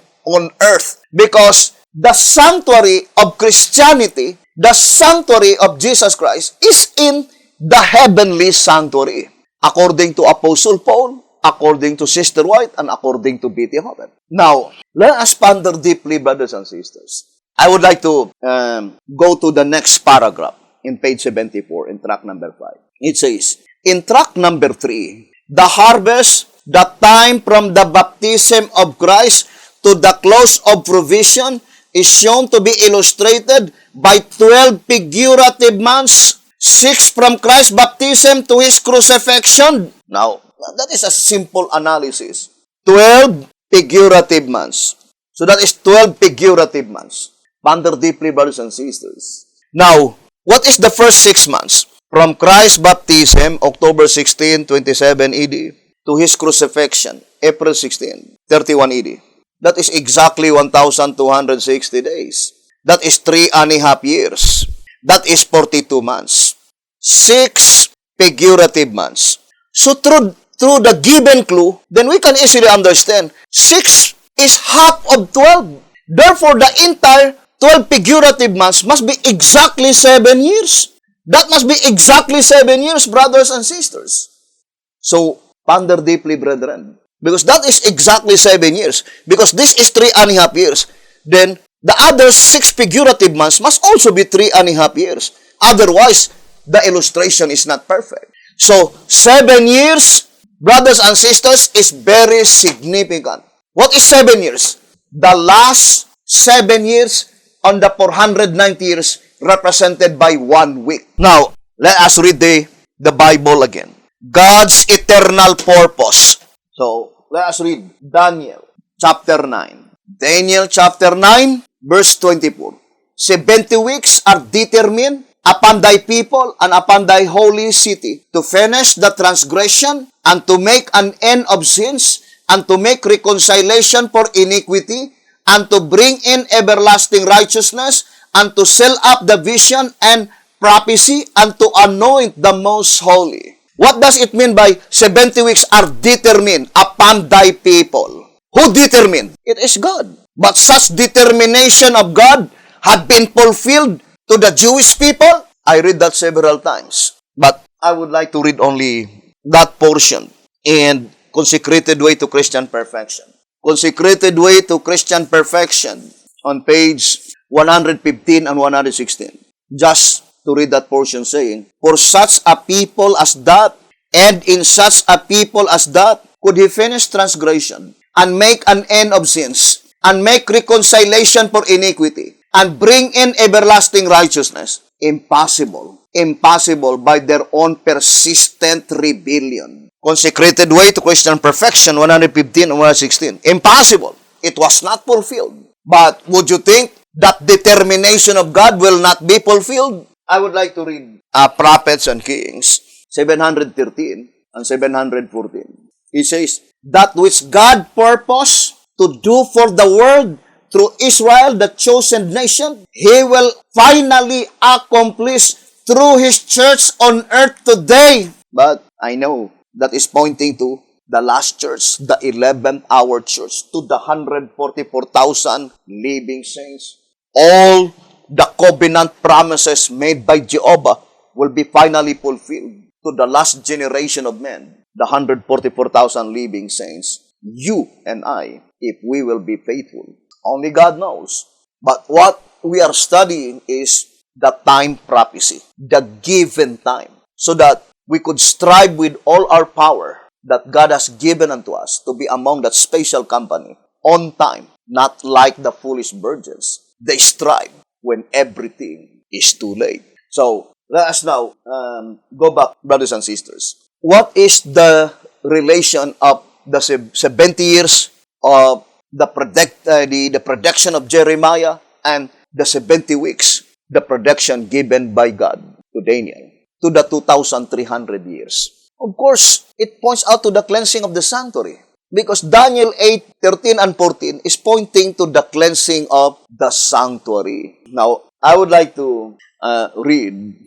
earth. Because the sanctuary of Christianity, the sanctuary of Jesus Christ, is in the heavenly sanctuary. According to Apostle Paul, according to Sister White, and according to B.T. Hoppen. Now, let us ponder deeply, brothers and sisters. I would like to go to the next paragraph in page 74 in tract number 5. It says, in tract number 3, the harvest, the time from the baptism of Christ to the close of provision is shown to be illustrated by 12 figurative months, 6 from Christ's baptism to His crucifixion. Now, that is a simple analysis. 12 figurative months. So that is 12 figurative months. Ponder deeply, brothers and sisters. Now, what is the first 6 months? From Christ's baptism, October 16, 27 AD, to His crucifixion, April 16, 31 AD. That is exactly 1,260 days. That is 3.5 years. That is 42 months. 6 figurative months. So through the given clue, then we can easily understand 6 is half of 12. Therefore, the entire 12 figurative months must be exactly 7 years. That must be exactly 7 years, brothers and sisters. So, ponder deeply, brethren. Because that is exactly 7 years. Because this is 3.5 years. Then, the other 6 figurative months must also be 3.5 years. Otherwise, the illustration is not perfect. So, 7 years, brothers and sisters, is very significant. What is 7 years? The last 7 years on the 490 years represented by 1 week. Now, let us read the Bible again. God's eternal purpose. So, let us read Daniel chapter 9. Daniel chapter 9, verse 24. 70 weeks are determined upon thy people and upon thy holy city to finish the transgression and to make an end of sins and to make reconciliation for iniquity and to bring in everlasting righteousness and to seal up the vision and prophecy and to anoint the most holy. What does it mean by 70 weeks are determined upon thy people? Who determined? It is God. But such determination of God had been fulfilled to the Jewish people. I read that several times. But I would like to read only that portion in Consecrated Way to Christian Perfection. Consecrated Way to Christian Perfection on page 115 and 116. Just to read that portion saying, for such a people as that, and in such a people as that, could he finish transgression, and make an end of sins, and make reconciliation for iniquity, and bring in everlasting righteousness? Impossible. Impossible by their own persistent rebellion. Consecrated Way to Christian Perfection, 115 and 116. Impossible. It was not fulfilled. But would you think that determination of God will not be fulfilled? I would like to read Prophets and Kings, 713 and 714. It says, that which God purposed to do for the world through Israel, the chosen nation, He will finally accomplish through His church on earth today. But I know that is pointing to the last church, the 11th hour church, to the 144,000 living saints. All the covenant promises made by Jehovah will be finally fulfilled to the last generation of men, the 144,000 living saints, you and I, if we will be faithful. Only God knows. But what we are studying is the time prophecy, the given time, so that we could strive with all our power that God has given unto us to be among that special company on time, not like the foolish virgins. They strive when everything is too late. So, let us now go back, brothers and sisters. What is the relation of the 70 years of the prediction of Jeremiah and the 70 weeks, the prediction given by God to Daniel, to the 2,300 years? Of course, it points out to the cleansing of the sanctuary. Because Daniel 8, 13 and 14 is pointing to the cleansing of the sanctuary. Now, I would like to read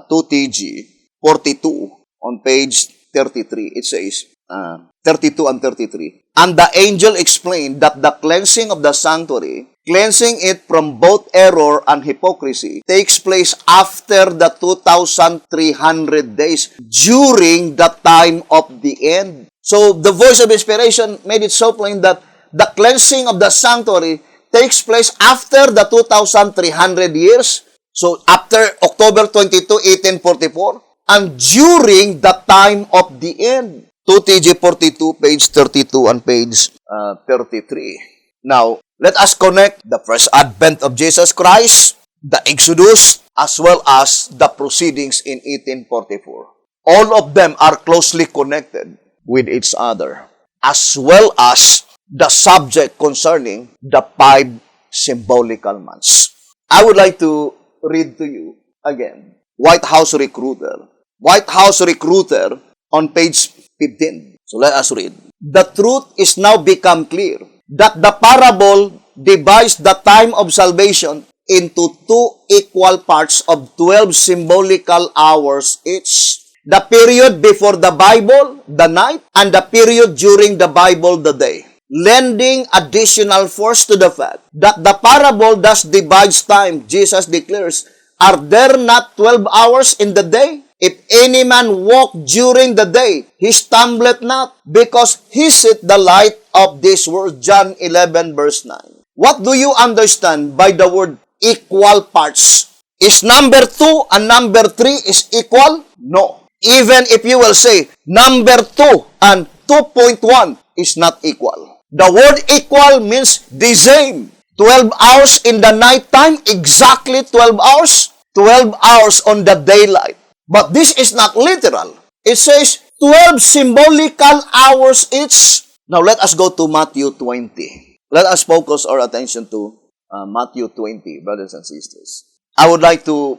2TG 42 on page 33. It says, 32 and 33. And the angel explained that the cleansing of the sanctuary, cleansing it from both error and hypocrisy, takes place after the 2,300 days during the time of the end. So, the voice of inspiration made it so plain that the cleansing of the sanctuary takes place after the 2,300 years. So, after October 22, 1844, and during the time of the end. 2TG 42, page 32 and page 33. Now, let us connect the first advent of Jesus Christ, the Exodus, as well as the proceedings in 1844. All of them are closely connected with each other, as well as the subject concerning the 5 symbolical months. I would like to read to you again, White House Recruiter. White House Recruiter on page 15. So let us read. The truth is now become clear that the parable devised the time of salvation into two equal parts of 12 symbolical hours each. The period before the Bible, the night, and the period during the Bible, the day. Lending additional force to the fact that the parable thus divides time, Jesus declares, are there not 12 hours in the day? If any man walk during the day, he stumbleth not, because he seeth the light of this world. John 11 verse 9. What do you understand by the word equal parts? Is number 2 and number 3 is equal? No. Even if you will say number 2 and 2.1 is not equal. The word equal means the same. 12 hours in the night time, exactly 12 hours. 12 hours on the daylight. But this is not literal. It says 12 symbolical hours each. Now let us go to Matthew 20. Let us focus our attention to Matthew 20, brothers and sisters. I would like to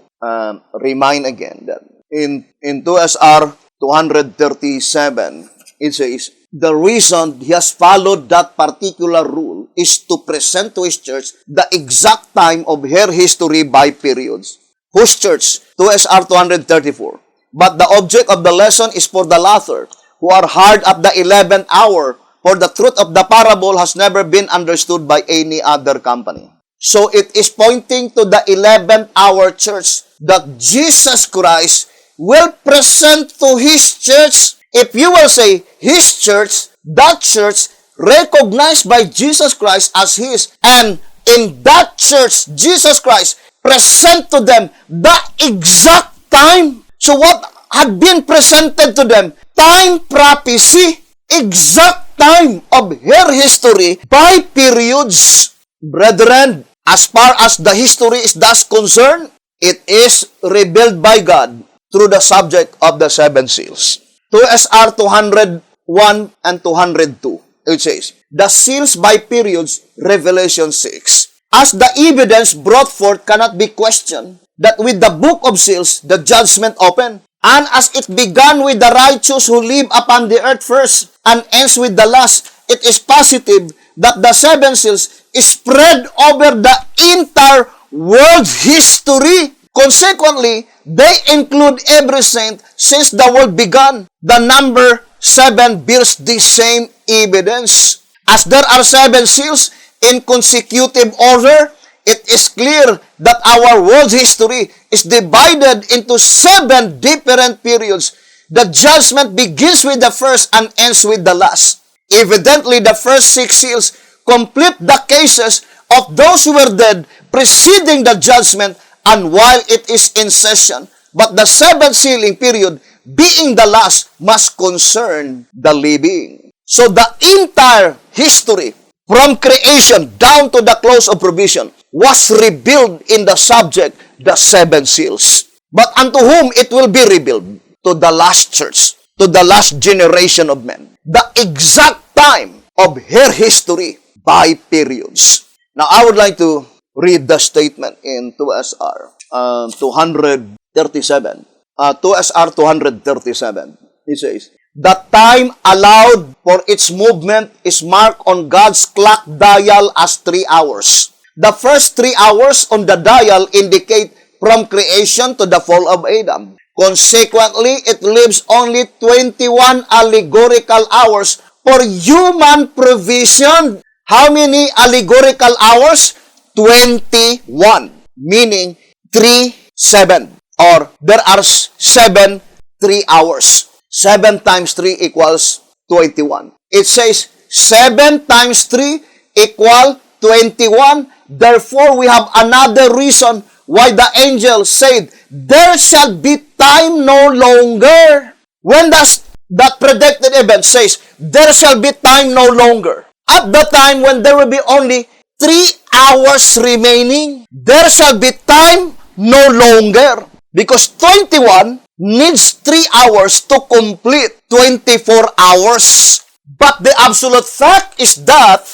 remind again that in 2SR 237, it says, the reason he has followed that particular rule is to present to his church the exact time of her history by periods. Whose church? 2SR 234. But the object of the lesson is for the latter, who are hard at the 11th hour, for the truth of the parable has never been understood by any other company. So it is pointing to the 11th hour church that Jesus Christ will present to his church. If you will say his church, that church recognized by Jesus Christ as his, and in that church, Jesus Christ present to them the exact time. So what had been presented to them? Time prophecy, exact time of her history by periods. Brethren, as far as the history is thus concerned, it is revealed by God through the subject of the seven seals. 2SR 201 and 202, it says, the seals by periods, Revelation 6. As the evidence brought forth cannot be questioned, that with the book of seals, the judgment opened, and as it began with the righteous who live upon the earth first, and ends with the last, it is positive that the seven seals is spread over the entire world's history. Consequently, they include every saint since the world began. The number 7 bears the same evidence. As there are 7 seals in consecutive order, it is clear that our world history is divided into 7 different periods. The judgment begins with the first and ends with the last. Evidently, the first 6 seals complete the cases of those who were dead preceding the judgment and while it is in session. But the 7th sealing period, being the last, must concern the living. So the entire history, from creation down to the close of provision, was revealed in the subject, the 7 seals. But unto whom it will be revealed? To the last church, to the last generation of men. The exact time of her history by periods. Now, I would like to read the statement in 2SR 237. 2SR 237. It says, the time allowed for its movement is marked on God's clock dial as 3 hours. The first 3 hours on the dial indicate from creation to the fall of Adam. Consequently, it leaves only 21 allegorical hours for human provision. How many allegorical hours? 21. Meaning 3/7. Or there are 7 3 hours. 7 times 3 equals 21. It says 7 times 3 equal 21. Therefore, we have another reason why the angel said, there shall be time no longer. When does that predicted event says, there shall be time no longer? At the time when there will be only 3 hours remaining, there shall be time no longer. Because 21 needs 3 hours to complete 24 hours. But the absolute fact is that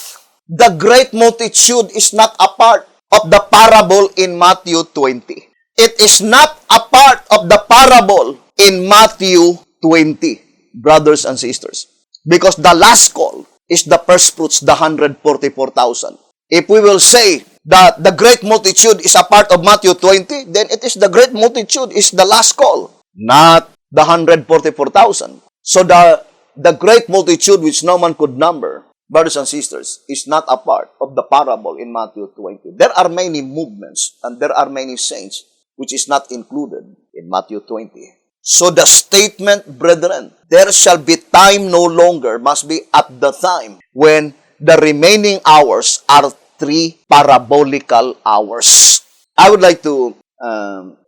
the great multitude is not a part of the parable in Matthew 20. It is not a part of the parable in Matthew 20, brothers and sisters. Because the last call is the first fruits, the 144,000. If we will say that the great multitude is a part of Matthew 20, then it is the great multitude is the last call, not the 144,000. So the great multitude which no man could number, brothers and sisters, is not a part of the parable in Matthew 20. There are many movements and there are many saints which is not included in Matthew 20. So the statement, brethren, there shall be time no longer, must be at the time when the remaining hours are 3 parabolical hours. I would like to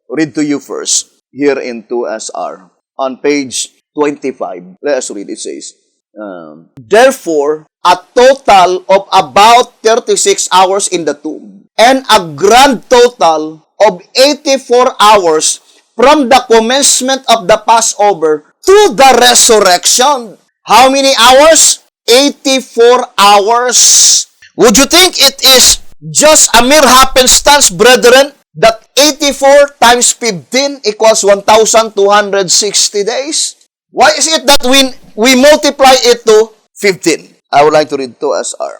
read to you first here in 2SR on page 25. Let us read. It says, therefore, a total of about 36 hours in the tomb, and a grand total of 84 hours from the commencement of the Passover to the resurrection. How many hours? 84 hours. Would you think it is just a mere happenstance, brethren, that 84 times 15 equals 1,260 days? Why is it that we multiply it to 15? I would like to read 2SR.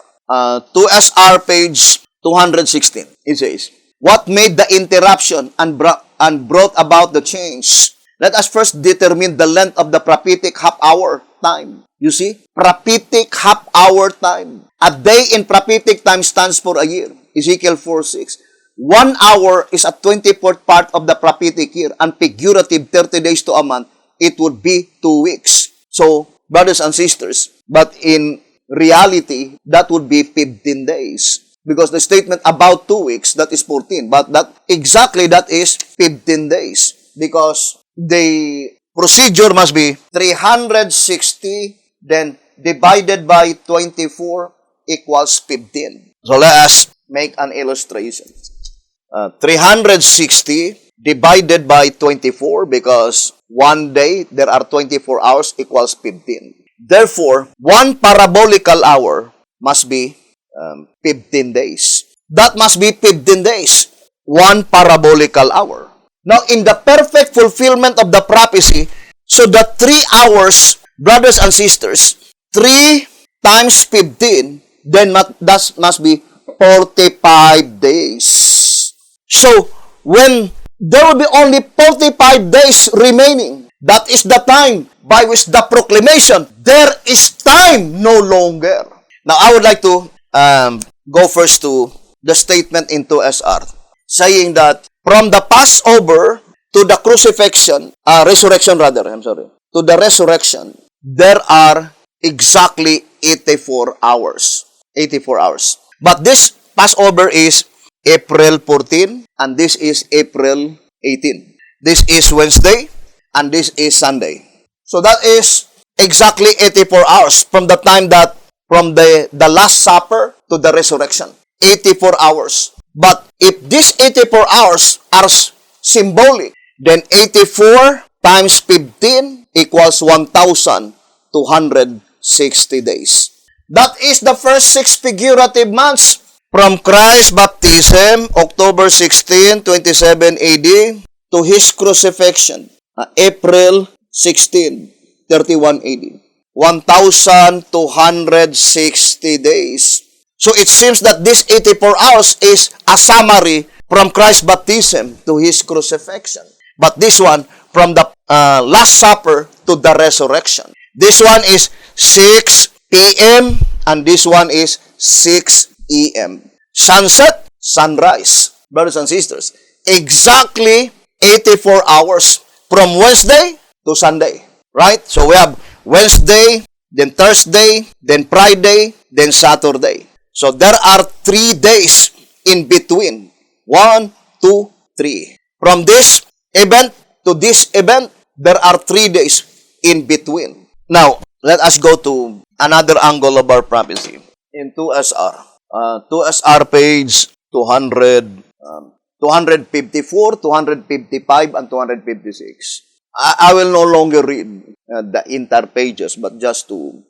2SR page 216. It says, what made the interruption and brought about the change? Let us first determine the length of the prophetic half-hour time. You see? Prophetic half-hour time. A day in prophetic time stands for a year. Ezekiel 4:6. 1 hour is a 24th part of the prophetic year, and figurative 30 days to a month, it would be 2 weeks. So, brothers and sisters, but in reality, that would be 15 days. Because the statement about 2 weeks, that is 14. But that is 15 days. Because the procedure must be 360, then divided by 24 equals 15. So let us make an illustration. 360 divided by 24, because one day there are 24 hours equals 15. Therefore, one parabolical hour must be 15 days. That must be 15 days. One parabolical hour. Now, in the perfect fulfillment of the prophecy, so the 3 hours, brothers and sisters, 3 times 15, then that must be 45 days. So, when there will be only 45 days remaining, that is the time by which the proclamation, there is time no longer. Now, I would like to go first to the statement in 2SR, saying that from the Passover to the resurrection, to the resurrection, there are exactly 84 hours. 84 hours. But this Passover is April 14, and this is April 18. This is Wednesday, and this is Sunday. So that is exactly 84 hours from the time that, from the Last Supper to the resurrection. 84 hours. But if these 84 hours are symbolic, then 84 times 15 equals 1,260 days. That is the first 6 figurative months from Christ's baptism, October 16, 27 AD, to His crucifixion, April 16, 31 AD. 1,260 days. So it seems that this 84 hours is a summary from Christ's baptism to His crucifixion. But this one, from the Last Supper to the resurrection. This one is 6 p.m. and this one is 6 a.m. Sunset, sunrise. Brothers and sisters, exactly 84 hours from Wednesday to Sunday. Right? So we have Wednesday, then Thursday, then Friday, then Saturday. So there are 3 days in between. 1, 2, 3. From this event to this event, there are 3 days in between. Now, let us go to another angle of our prophecy in 2SR. 2SR page 254, 255, and 256. I will no longer read the entire pages, but just to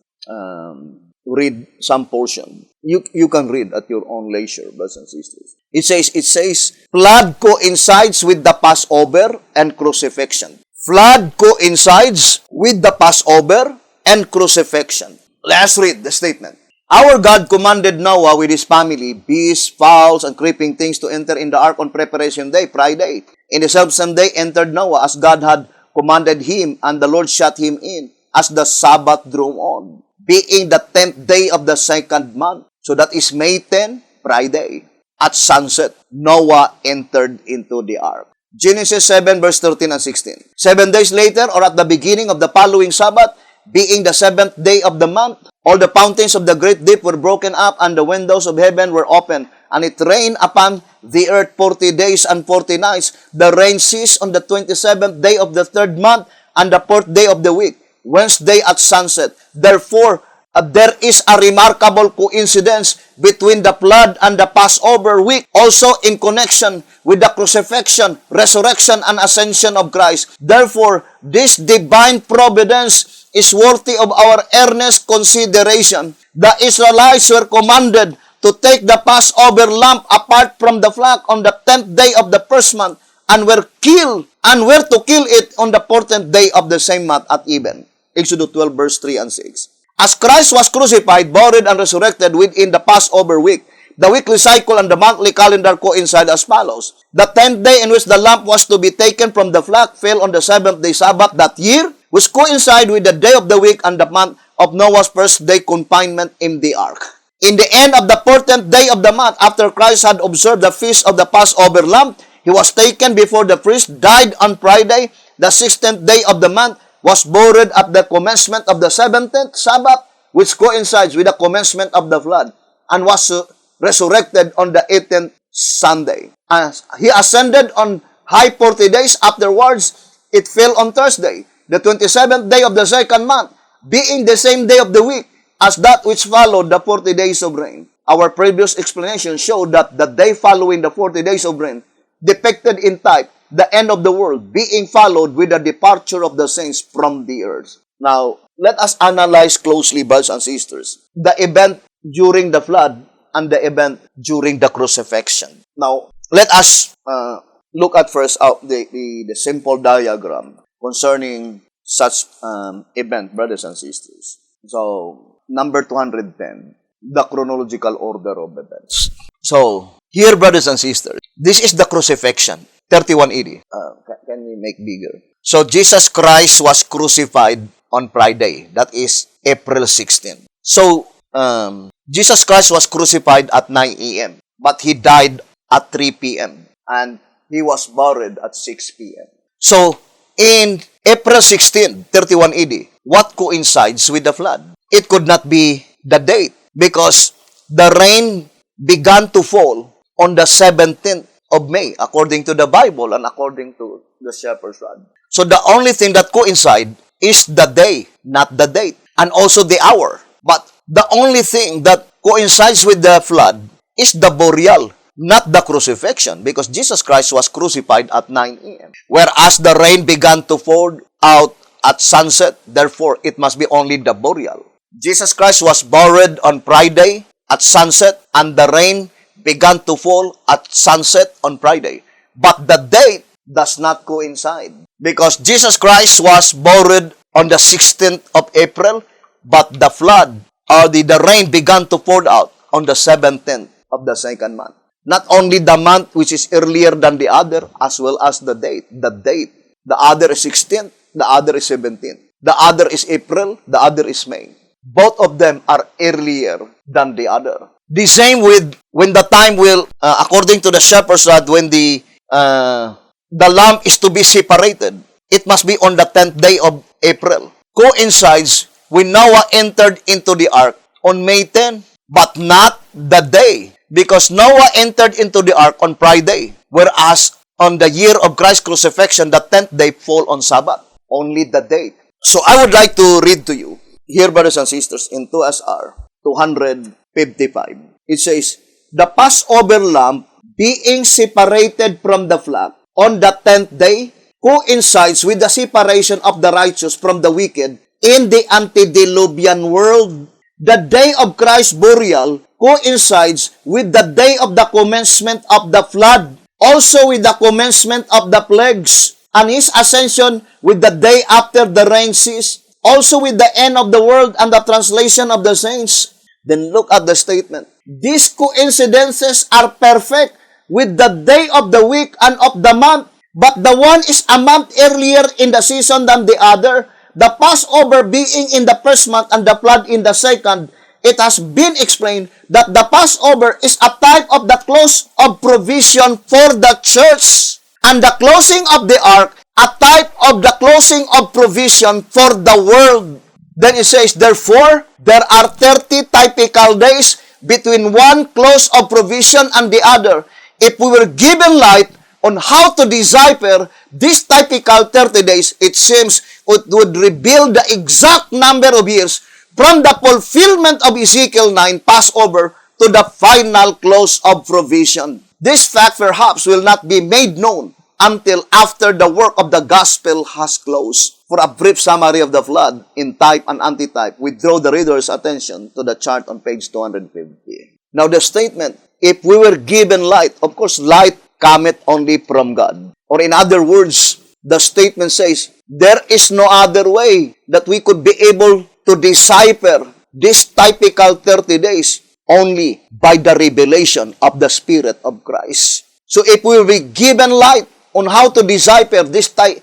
read some portion. You can read at your own leisure, brothers and sisters. It says, flood coincides with the Passover and crucifixion. Flood coincides with the Passover and crucifixion. Let's read the statement. Our God commanded Noah with his family, beasts, fowls, and creeping things to enter in the ark on preparation day, Friday. In the selfsame day entered Noah as God had commanded him, and the Lord shut him in as the Sabbath drew on, being the 10th day of the second month. So that is May 10, Friday. At sunset, Noah entered into the ark. Genesis 7 verse 13 and 16. 7 days later, or at the beginning of the following Sabbath, being the 7th day of the month, all the fountains of the great deep were broken up, and the windows of heaven were opened, and it rained upon the earth 40 days and 40 nights. The rain ceased on the 27th day of the 3rd month, and the 4th day of the week, Wednesday at sunset. Therefore, there is a remarkable coincidence between the flood and the Passover week, also in connection with the crucifixion, resurrection, and ascension of Christ. Therefore, this divine providence is worthy of our earnest consideration. The Israelites were commanded to take the Passover lamb apart from the flock on the 10th day of the first month, and were to kill it on the 14th day of the same month at even. Exodus 12 verse 3 and 6. As Christ was crucified, buried, and resurrected within the Passover week, the weekly cycle and the monthly calendar coincide as follows. The 10th day in which the lamb was to be taken from the flock fell on the 7th day Sabbath that year, which coincide with the day of the week and the month of Noah's first day confinement in the ark. In the end of the 14th day of the month, after Christ had observed the feast of the Passover lamb, he was taken before the priest, died on Friday, the 16th day of the month, was buried at the commencement of the 17th Sabbath, which coincides with the commencement of the flood, and was resurrected on the 18th Sunday. As he ascended on high 40 days afterwards, it fell on Thursday, the 27th day of the second month, being the same day of the week as that which followed the 40 days of rain. Our previous explanation showed that the day following the 40 days of rain depicted in type the end of the world, being followed with the departure of the saints from the earth. Now, let us analyze closely, brothers and sisters, the event during the flood and the event during the crucifixion. Now, let us look at first the simple diagram concerning such event, brothers and sisters. So, number 210, the chronological order of events. So, here, brothers and sisters, this is the crucifixion. 3180. Can we make bigger? So, Jesus Christ was crucified on Friday. That is April 16. So, Jesus Christ was crucified at 9 a.m. But he died at 3 p.m. And he was buried at 6 p.m. So, in April 16, 3180, what coincides with the flood? It could not be the date because the rain began to fall on the 17th of May, according to the Bible and according to the shepherd's rod. So the only thing that coincides is the day, not the date, and also the hour. But the only thing that coincides with the flood is the burial, not the crucifixion, because Jesus Christ was crucified at 9 a.m. Whereas the rain began to fall out at sunset, therefore it must be only the burial. Jesus Christ was buried on Friday at sunset, and the rain began to fall at sunset on Friday. But the date does not coincide because Jesus Christ was buried on the 16th of April, but the flood or the rain began to fall out on the 17th of the second month. Not only the month which is earlier than the other, as well as the date. The other is 16th, the other is 17th. The other is April, the other is May. Both of them are earlier than the other. The same with when the time will, according to the shepherd's rod, when the lamb is to be separated, it must be on the 10th day of April. Coincides when Noah entered into the ark on May 10, but not the day, because Noah entered into the ark on Friday, whereas on the year of Christ's crucifixion, the 10th day fall on Sabbath. Only the date. So I would like to read to you here, brothers and sisters, in 2SR 255. It says, the Passover lamb being separated from the flock on the 10th day coincides with the separation of the righteous from the wicked in the antediluvian world. The day of Christ's burial coincides with the day of the commencement of the flood, also with the commencement of the plagues, and his ascension with the day after the rain ceased, also with the end of the world and the translation of the saints. Then look at the statement. These coincidences are perfect with the day of the week and of the month, but the one is a month earlier in the season than the other. The Passover being in the first month and the flood in the second, it has been explained that the Passover is a type of the close of provision for the church, and the closing of the ark, a type of the closing of provision for the world. Then it says, therefore, there are 30 typical days between one close of provision and the other. If we were given light on how to decipher these typical 30 days, it seems it would reveal the exact number of years from the fulfillment of Ezekiel 9 Passover to the final close of provision. This fact perhaps will not be made known until after the work of the gospel has closed. For a brief summary of the flood in type and antitype, we draw the reader's attention to the chart on page 250. Now the statement, if we were given light, of course light cometh only from God. Or in other words, the statement says, there is no other way that we could be able to decipher this typical 30 days only by the revelation of the Spirit of Christ. So if we were given light on how to decipher this 30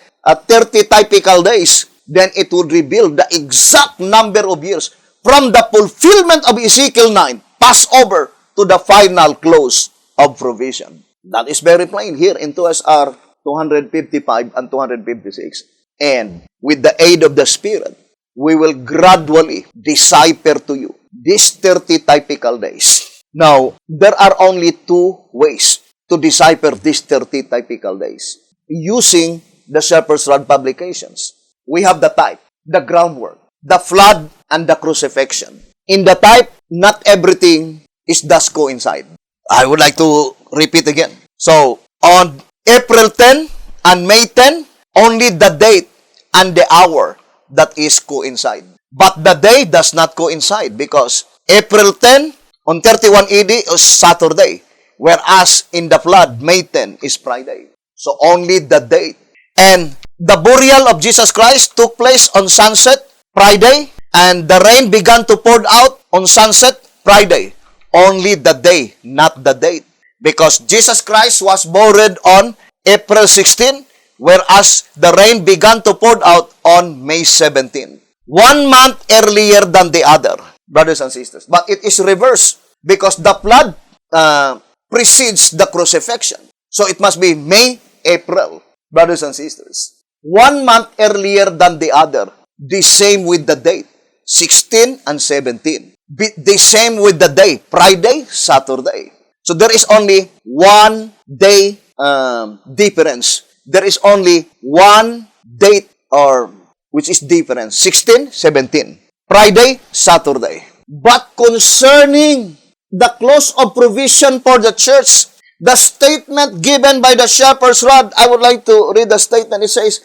typical days, then it would reveal the exact number of years from the fulfillment of Ezekiel 9, Passover, to the final close of provision. That is very plain here in 2SR 255 and 256. And with the aid of the Spirit, we will gradually decipher to you these 30 typical days. Now, there are only two ways to decipher these 30 typical days. Using the Shepherd's Rod publications, we have the type, the groundwork, the flood, and the crucifixion. In the type, not everything is thus coincide. I would like to repeat again. So, on April 10 and May 10, only the date and the hour that is coincide. But the day does not coincide because April 10 on 31 AD is Saturday, whereas in the flood, May 10 is Friday. So only the date. And the burial of Jesus Christ took place on sunset, Friday, and the rain began to pour out on sunset, Friday. Only the day, not the date. Because Jesus Christ was buried on April 16, whereas the rain began to pour out on May 17. 1 month earlier than the other, brothers and sisters. But it is reversed because the flood precedes the crucifixion. So it must be May, April, brothers and sisters. 1 month earlier than the other. The same with the date, 16 and 17. The same with the day, Friday, Saturday. So there is only 1 day difference. There is only 1 date which is difference, 16, 17. Friday, Saturday. But concerning the close of provision for the church, the statement given by the Shepherd's Rod, I would like to read the statement. It says,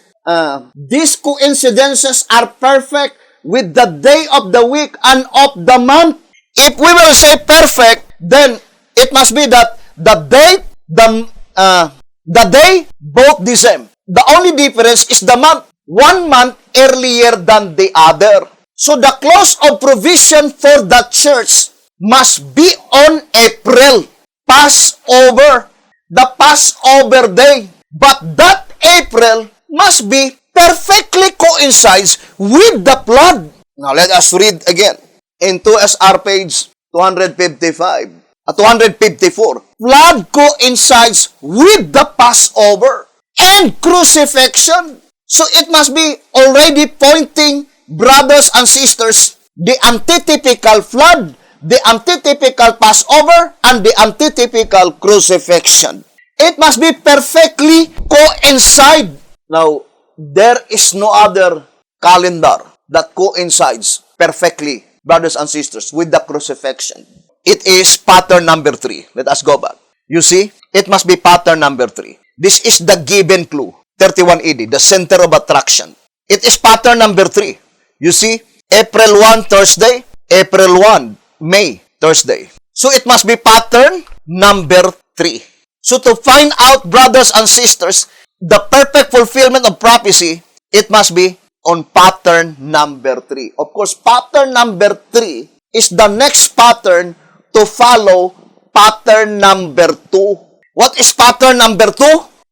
these coincidences are perfect with the day of the week and of the month. If we will say perfect, then it must be that the date, the day, both the same. The only difference is the month. 1 month earlier than the other. So the close of provision for the church must be on April. Passover. The Passover day. But that April must be perfectly coincides with the flood. Now let us read again. In 2SR page 255. 254. Flood coincides with the Passover and crucifixion. So it must be already pointing, brothers and sisters, the antitypical flood, the antitypical Passover, and the antitypical crucifixion. It must be perfectly coincide. Now, there is no other calendar that coincides perfectly, brothers and sisters, with the crucifixion. It is pattern number 3. Let us go back. You see, it must be pattern number 3. This is the given clue. 31 AD, the center of attraction. It is pattern number 3. You see, April 1, Thursday, April 1, May, Thursday. So it must be pattern number 3. So to find out, brothers and sisters, the perfect fulfillment of prophecy, it must be on pattern number 3. Of course, pattern number 3 is the next pattern to follow pattern number 2. What is pattern number 2?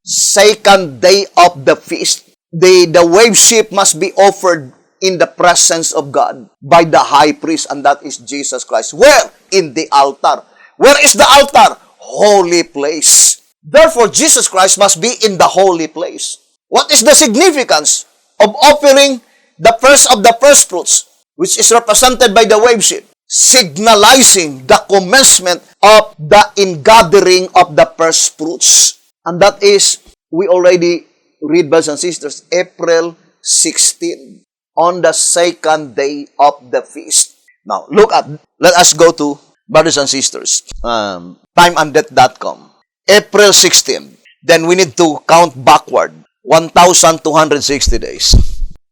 Second day of the feast. The worship must be offered in the presence of God by the high priest, and that is Jesus Christ. Where? In the altar. Where is the altar? Holy place. Therefore, Jesus Christ must be in the holy place. What is the significance of offering the first of the first fruits, which is represented by the worship? Signalizing the commencement of the ingathering of the first fruits. And that is, we already read, brothers and sisters, April 16, on the second day of the feast. Now, let us go to, brothers and sisters, timeanddeath.com. April 16. Then we need to count backward. 1,260 days.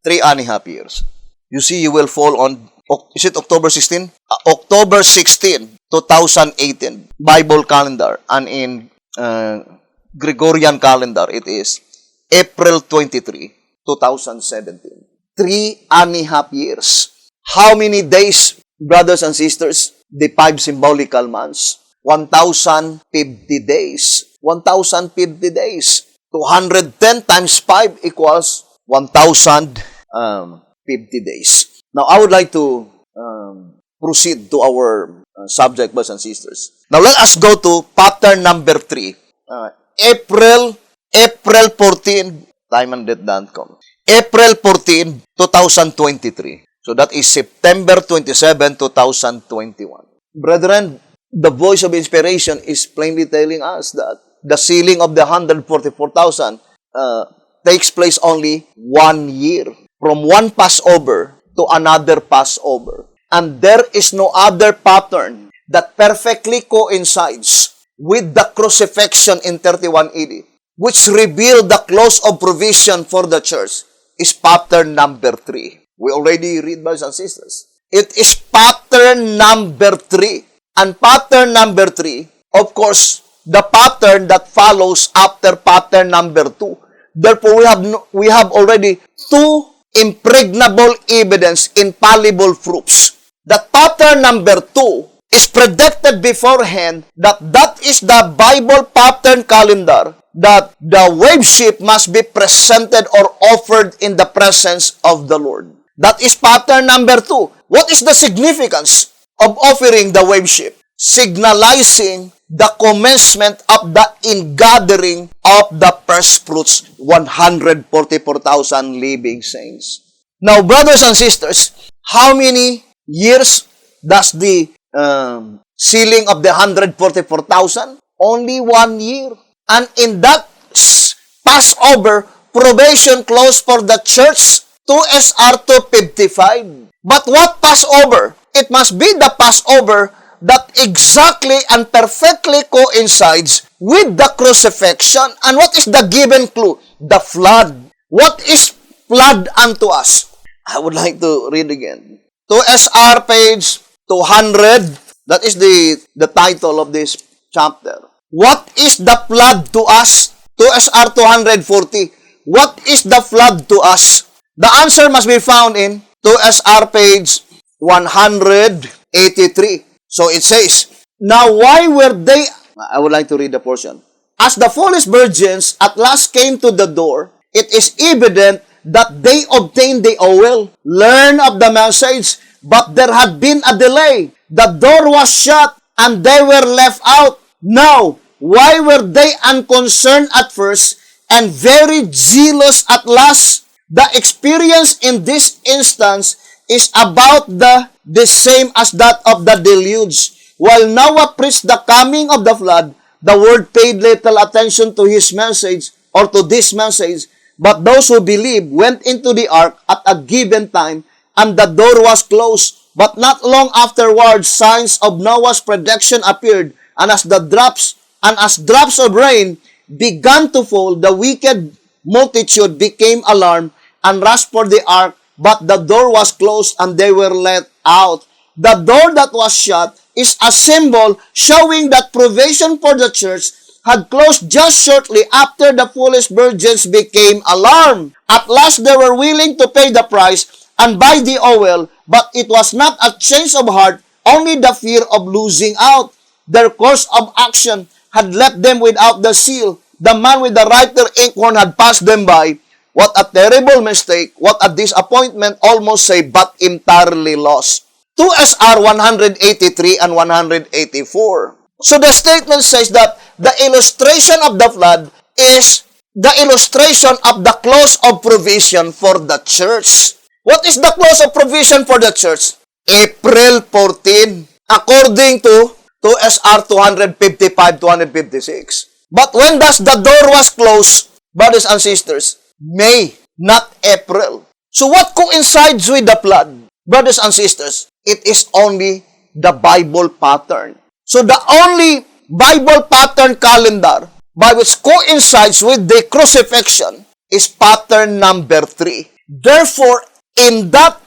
3.5 years. You see, you will fall on, is it October 16? October 16, 2018, Bible calendar. And in Gregorian calendar, it is April 23, 2017. 3.5 years. How many days, brothers and sisters? The 5 symbolical months. 1,050 days. 1,050 days. 210 times 5 equals 1,050 days. Now, I would like to proceed to our subject, brothers and sisters. Now, let us go to pattern number 3. April 14, timeanddeath.com. April 14, 2023. So, that is September 27, 2021. Brethren, the voice of inspiration is plainly telling us that the sealing of the 144,000 takes place only 1 year. From one Passover to another Passover. And there is no other pattern that perfectly coincides with the crucifixion in 31 AD, which revealed the close of provision for the church, is pattern number 3. We already read, brothers and sisters. It is pattern number 3. And pattern number 3, of course, the pattern that follows after pattern number 2. Therefore, we have already 2 impregnable evidence, infallible proofs. That pattern number 2 is predicted beforehand that is the Bible pattern calendar, that the worship must be presented or offered in the presence of the Lord. That is pattern number 2. What is the significance of offering the worship? Signalizing the commencement of the ingathering of the first fruits, 144,000 living saints. Now, brothers and sisters, how many years does the sealing of the 144,000? Only 1 year. And in that Passover, probation closed for the church, 2 SR 255. But what Passover? It must be the Passover that exactly and perfectly coincides with the crucifixion. And what is the given clue? The flood. What is flood unto us? I would like to read again. 2 SR page 200. That is the title of this chapter. What is the flood to us? 2 SR 240. What is the flood to us? The answer must be found in 2 SR page 183. So it says, now why were they, I would like to read the portion. As the foolish virgins at last came to the door, it is evident that they obtained the oil, learned of the message, but there had been a delay. The door was shut, and they were left out. Now, why were they unconcerned at first, and very zealous at last? The experience in this instance is about the same as that of the deluge. While Noah preached the coming of the flood, the world paid little attention to his message or to this message, but those who believed went into the ark at a given time, and the door was closed. But not long afterwards, signs of Noah's prediction appeared, and as drops of rain began to fall, the wicked multitude became alarmed and rushed for the ark, but the door was closed and they were let out. The door that was shut is a symbol showing that provision for the church had closed just shortly after the foolish virgins became alarmed. At last they were willing to pay the price and buy the oil, but it was not a change of heart Only the fear of losing out. Their course of action had left them without the seal. The man with the writer inkhorn had passed them by. What a terrible mistake. What a disappointment. Almost say, but entirely lost. 2SR 183 and 184. So the statement says that the illustration of the flood is the illustration of the clause of provision for the church. What is the clause of provision for the church? April 14, according to 2SR 255-256. But when thus the door was closed, brothers and sisters, May, not April. So what coincides with the flood, brothers and sisters? It is only the Bible pattern. So the only Bible pattern calendar by which coincides with the crucifixion is pattern number 3. Therefore, in that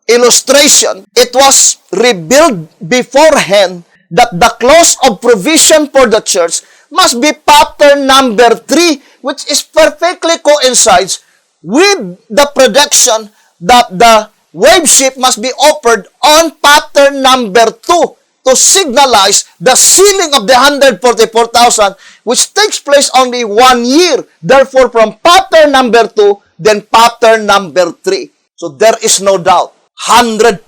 illustration, it was revealed beforehand that the clause of provision for the church must be pattern number 3, which is perfectly coincides with the prediction that the wave ship must be offered on pattern number 2 to signalize the sealing of the 144,000, which takes place only 1 year. Therefore, from pattern number 2, then pattern number 3. So there is no doubt, 100%,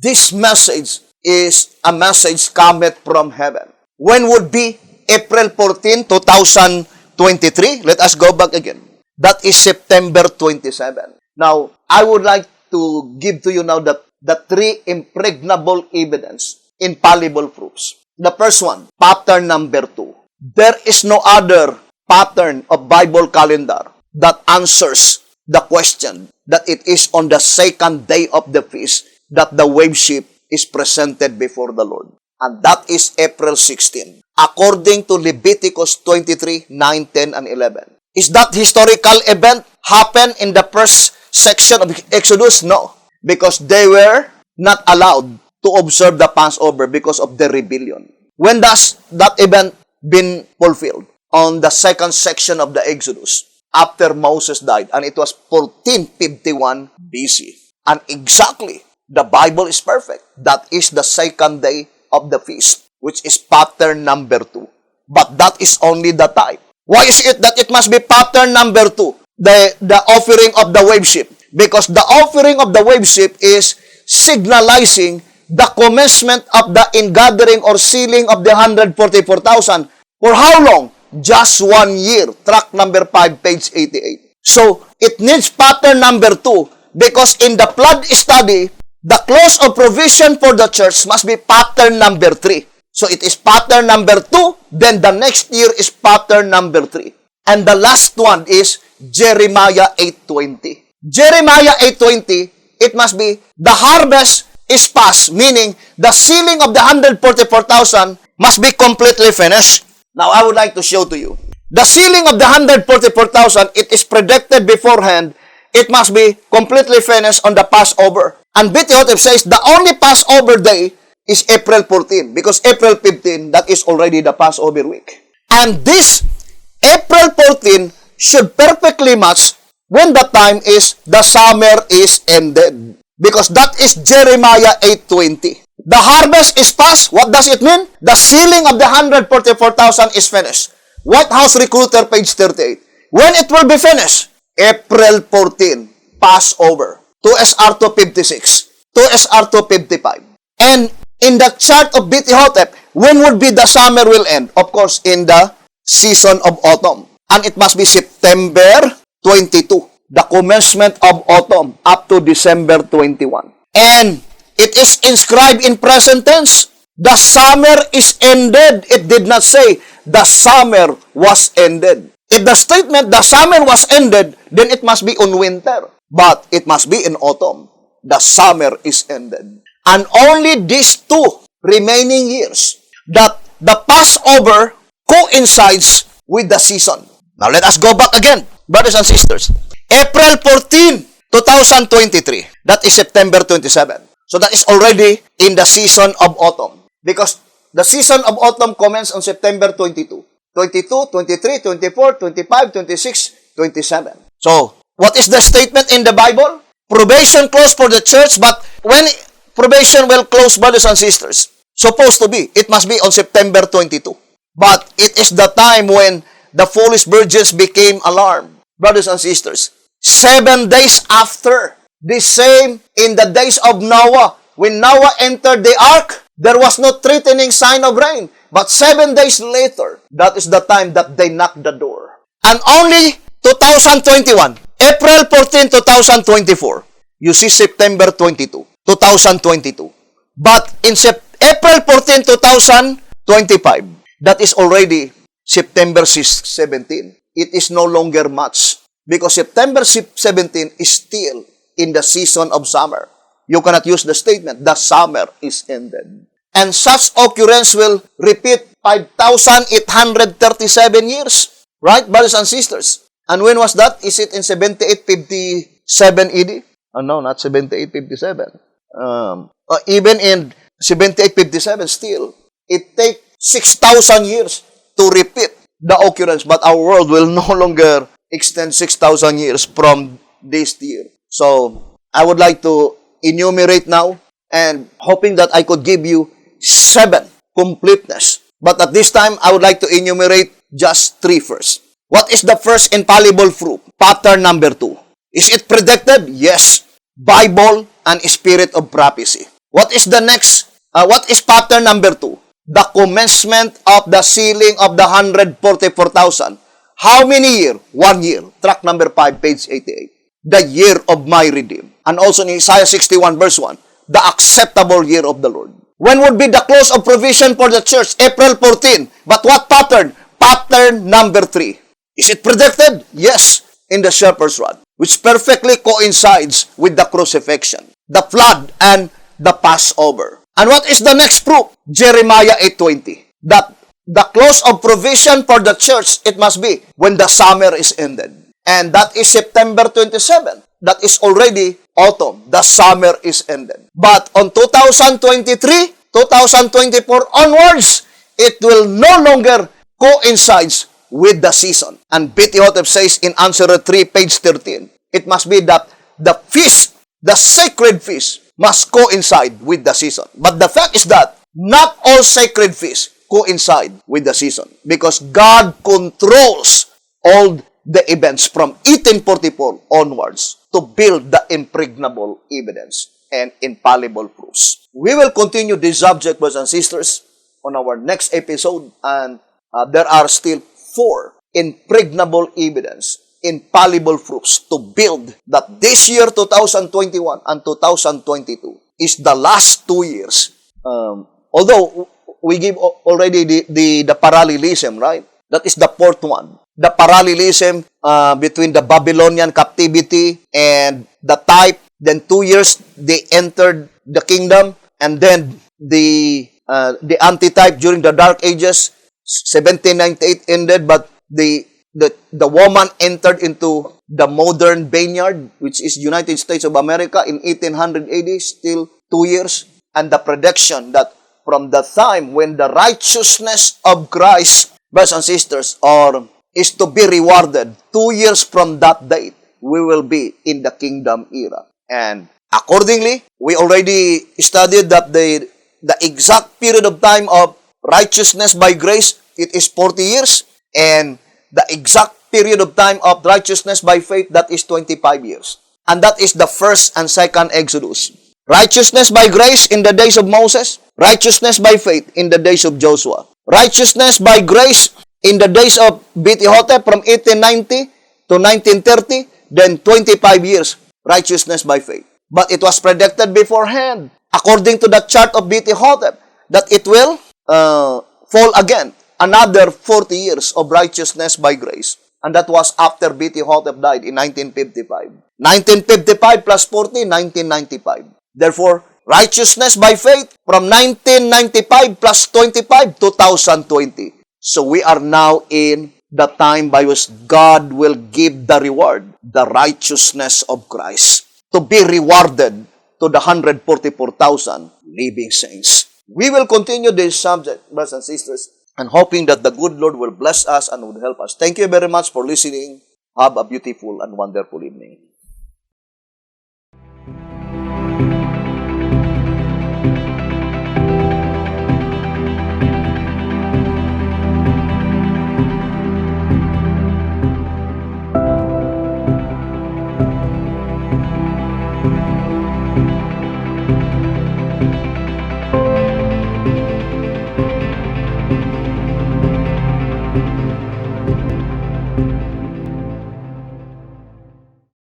this message is a message cometh from heaven. When would be April 14, 2023? Let us go back again. That is September 27. Now, I would like to give to you now the 3 impregnable evidence, infallible proofs. The first one, pattern number 2. There is no other pattern of Bible calendar that answers the question that it is on the second day of the feast that the wave ship is presented before the Lord. And that is April 16. According to Leviticus 23, 9, 10, and 11. Is that historical event happen in the first section of Exodus? No. Because they were not allowed to observe the Passover because of the rebellion. When does that event been fulfilled? On the second section of the Exodus, after Moses died, and it was 1451 BC. And exactly, the Bible is perfect. That is the second day of the feast, which is pattern number 2. But that is only the type. Why is it that it must be pattern number 2? The offering of the wave ship. Because the offering of the wave ship is signalizing the commencement of the ingathering or sealing of the 144,000. For how long? Just 1 year. Tract number 5, page 88. So, it needs pattern number 2 because in the flood study, the clause of provision for the church must be pattern number 3. So, it is pattern number 2, then the next year is pattern number 3. And the last one is Jeremiah 8:20. Jeremiah 8:20, it must be the harvest is past, meaning the sealing of the 144,000 must be completely finished. Now, I would like to show to you. The sealing of the 144,000, it is predicted beforehand. It must be completely finished on the Passover. And BTOTF says the only Passover day is April 14 because April 15, that is already the Passover week. And this April 14 should perfectly match when the time is the summer is ended. Because that is Jeremiah 8:20. The harvest is past. What does it mean? The sealing of the 144,000 is finished. White House Recruiter, page 38. When it will be finished? April 14, Passover. 2SR 256. 2SR 255. And in the chart of BTHOTEP, when would be the summer will end? Of course, in the season of autumn. And it must be September 22. The commencement of autumn up to December 21. And it is inscribed in present tense. The summer is ended. It did not say the summer was ended. If the statement the summer was ended, then it must be on winter. But it must be in autumn. The summer is ended. And only these 2 remaining years that the Passover coincides with the season. Now let us go back again, brothers and sisters. April 14, 2023. That is September 27. So that is already in the season of autumn. Because the season of autumn commences on September 22. 22, 23, 24, 25, 26, 27. So, what is the statement in the Bible? Probation clause for the church, but when probation will close, brothers and sisters. Supposed to be. It must be on September 22. But it is the time when the foolish virgins became alarmed, brothers and sisters. 7 days after, the same in the days of Noah. When Noah entered the ark, there was no threatening sign of rain. But 7 days later, that is the time that they knocked the door. And only 2021, April 14, 2024, you see September 22, 2022. But in April 14, 2025, that is already September 17. It is no longer much because September 17 is still in the season of summer. You cannot use the statement, the summer is ended. And such occurrence will repeat 5,837 years. Right, brothers and sisters? And when was that? Is it in 7857 AD? Oh, no, not 7857. Even in 7857 still, it takes 6,000 years to repeat the occurrence. But our world will no longer extend 6,000 years from this year. So, I would like to enumerate now and hoping that I could give you 7 completeness. But at this time, I would like to enumerate just 3 first. What is the first infallible fruit? Pattern number 2. Is it predicted? Yes. Bible and spirit of prophecy. What is the next? What is pattern number 2? The commencement of the sealing of the 144,000. How many year? 1 year. Tract number 5, page 88. The year of my redeem. And also in Isaiah 61 verse 1, the acceptable year of the Lord. When would be the close of provision for the church? April 14. But what pattern? Pattern number 3. Is it predicted? Yes, in the shepherd's rod, which perfectly coincides with the crucifixion, the flood, and the Passover. And what is the next proof? Jeremiah 8:20. That the close of provision for the church, it must be when the summer is ended. And that is September 27. That is already autumn. The summer is ended. But on 2023, 2024 onwards, it will no longer coincide with the season. And B.T. Hotep says in Answer 3, page 13, it must be that the feast, the sacred feast, must coincide with the season. But the fact is that not all sacred feasts coincide with the season because God controls all the events from 1844 onwards to build the impregnable evidence and infallible proofs. We will continue this subject, brothers and sisters, on our next episode, and there are still 4 impregnable evidence, infallible proofs to build that this year, 2021 and 2022, is the last 2 years. Although we give already the parallelism, right? That is the 4th one. The parallelism between the Babylonian captivity and the type. Then 2 years they entered the kingdom, and then the antitype during the Dark Ages. 1798 ended, but the woman entered into the modern vineyard, which is United States of America, in 1800 AD, still 2 years. And the prediction that from the time when the righteousness of Christ, brothers and sisters, is to be rewarded, 2 years from that date, we will be in the kingdom era. And accordingly, we already studied that the exact period of time of righteousness by grace, it is 40 years. And the exact period of time of righteousness by faith, that is 25 years. And that is the first and second Exodus. Righteousness by grace in the days of Moses. Righteousness by faith in the days of Joshua. Righteousness by grace in the days of B.T. Hotep from 1890 to 1930. Then 25 years, righteousness by faith. But it was predicted beforehand, according to the chart of B.T. Hotep, that it will fall again. Another 40 years of righteousness by grace. And that was after B.T. Hotep died in 1955. 1955 plus 40, 1995. Therefore, righteousness by faith from 1995 plus 25, 2020. So we are now in the time by which God will give the reward, the righteousness of Christ, to be rewarded to the 144,000 living saints. We will continue this subject, brothers and sisters, and hoping that the good Lord will bless us and would help us. Thank you very much for listening. Have a beautiful and wonderful evening.